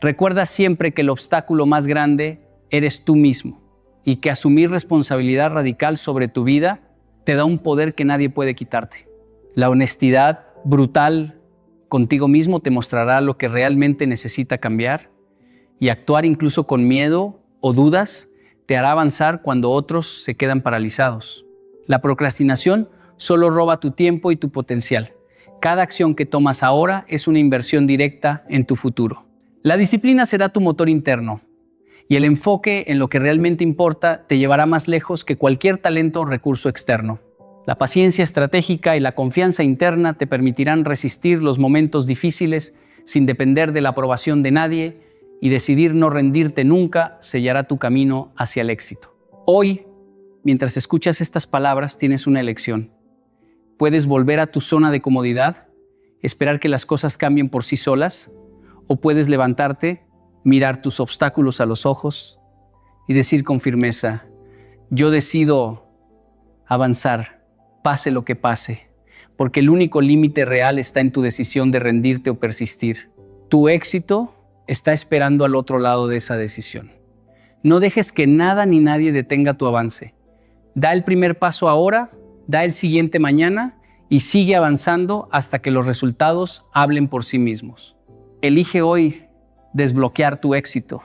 Recuerda siempre que el obstáculo más grande eres tú mismo y que asumir responsabilidad radical sobre tu vida te da un poder que nadie puede quitarte. La honestidad brutal contigo mismo te mostrará lo que realmente necesita cambiar y actuar incluso con miedo o dudas te hará avanzar cuando otros se quedan paralizados. La procrastinación solo roba tu tiempo y tu potencial. Cada acción que tomas ahora es una inversión directa en tu futuro. La disciplina será tu motor interno y el enfoque en lo que realmente importa te llevará más lejos que cualquier talento o recurso externo. La paciencia estratégica y la confianza interna te permitirán resistir los momentos difíciles sin depender de la aprobación de nadie, y decidir no rendirte nunca sellará tu camino hacia el éxito. Hoy, mientras escuchas estas palabras, tienes una elección. Puedes volver a tu zona de comodidad, esperar que las cosas cambien por sí solas, o puedes levantarte, mirar tus obstáculos a los ojos y decir con firmeza: yo decido avanzar, pase lo que pase, porque el único límite real está en tu decisión de rendirte o persistir. Tu éxito está esperando al otro lado de esa decisión. No dejes que nada ni nadie detenga tu avance. Da el primer paso ahora, da el siguiente mañana y sigue avanzando hasta que los resultados hablen por sí mismos. Elige hoy desbloquear tu éxito.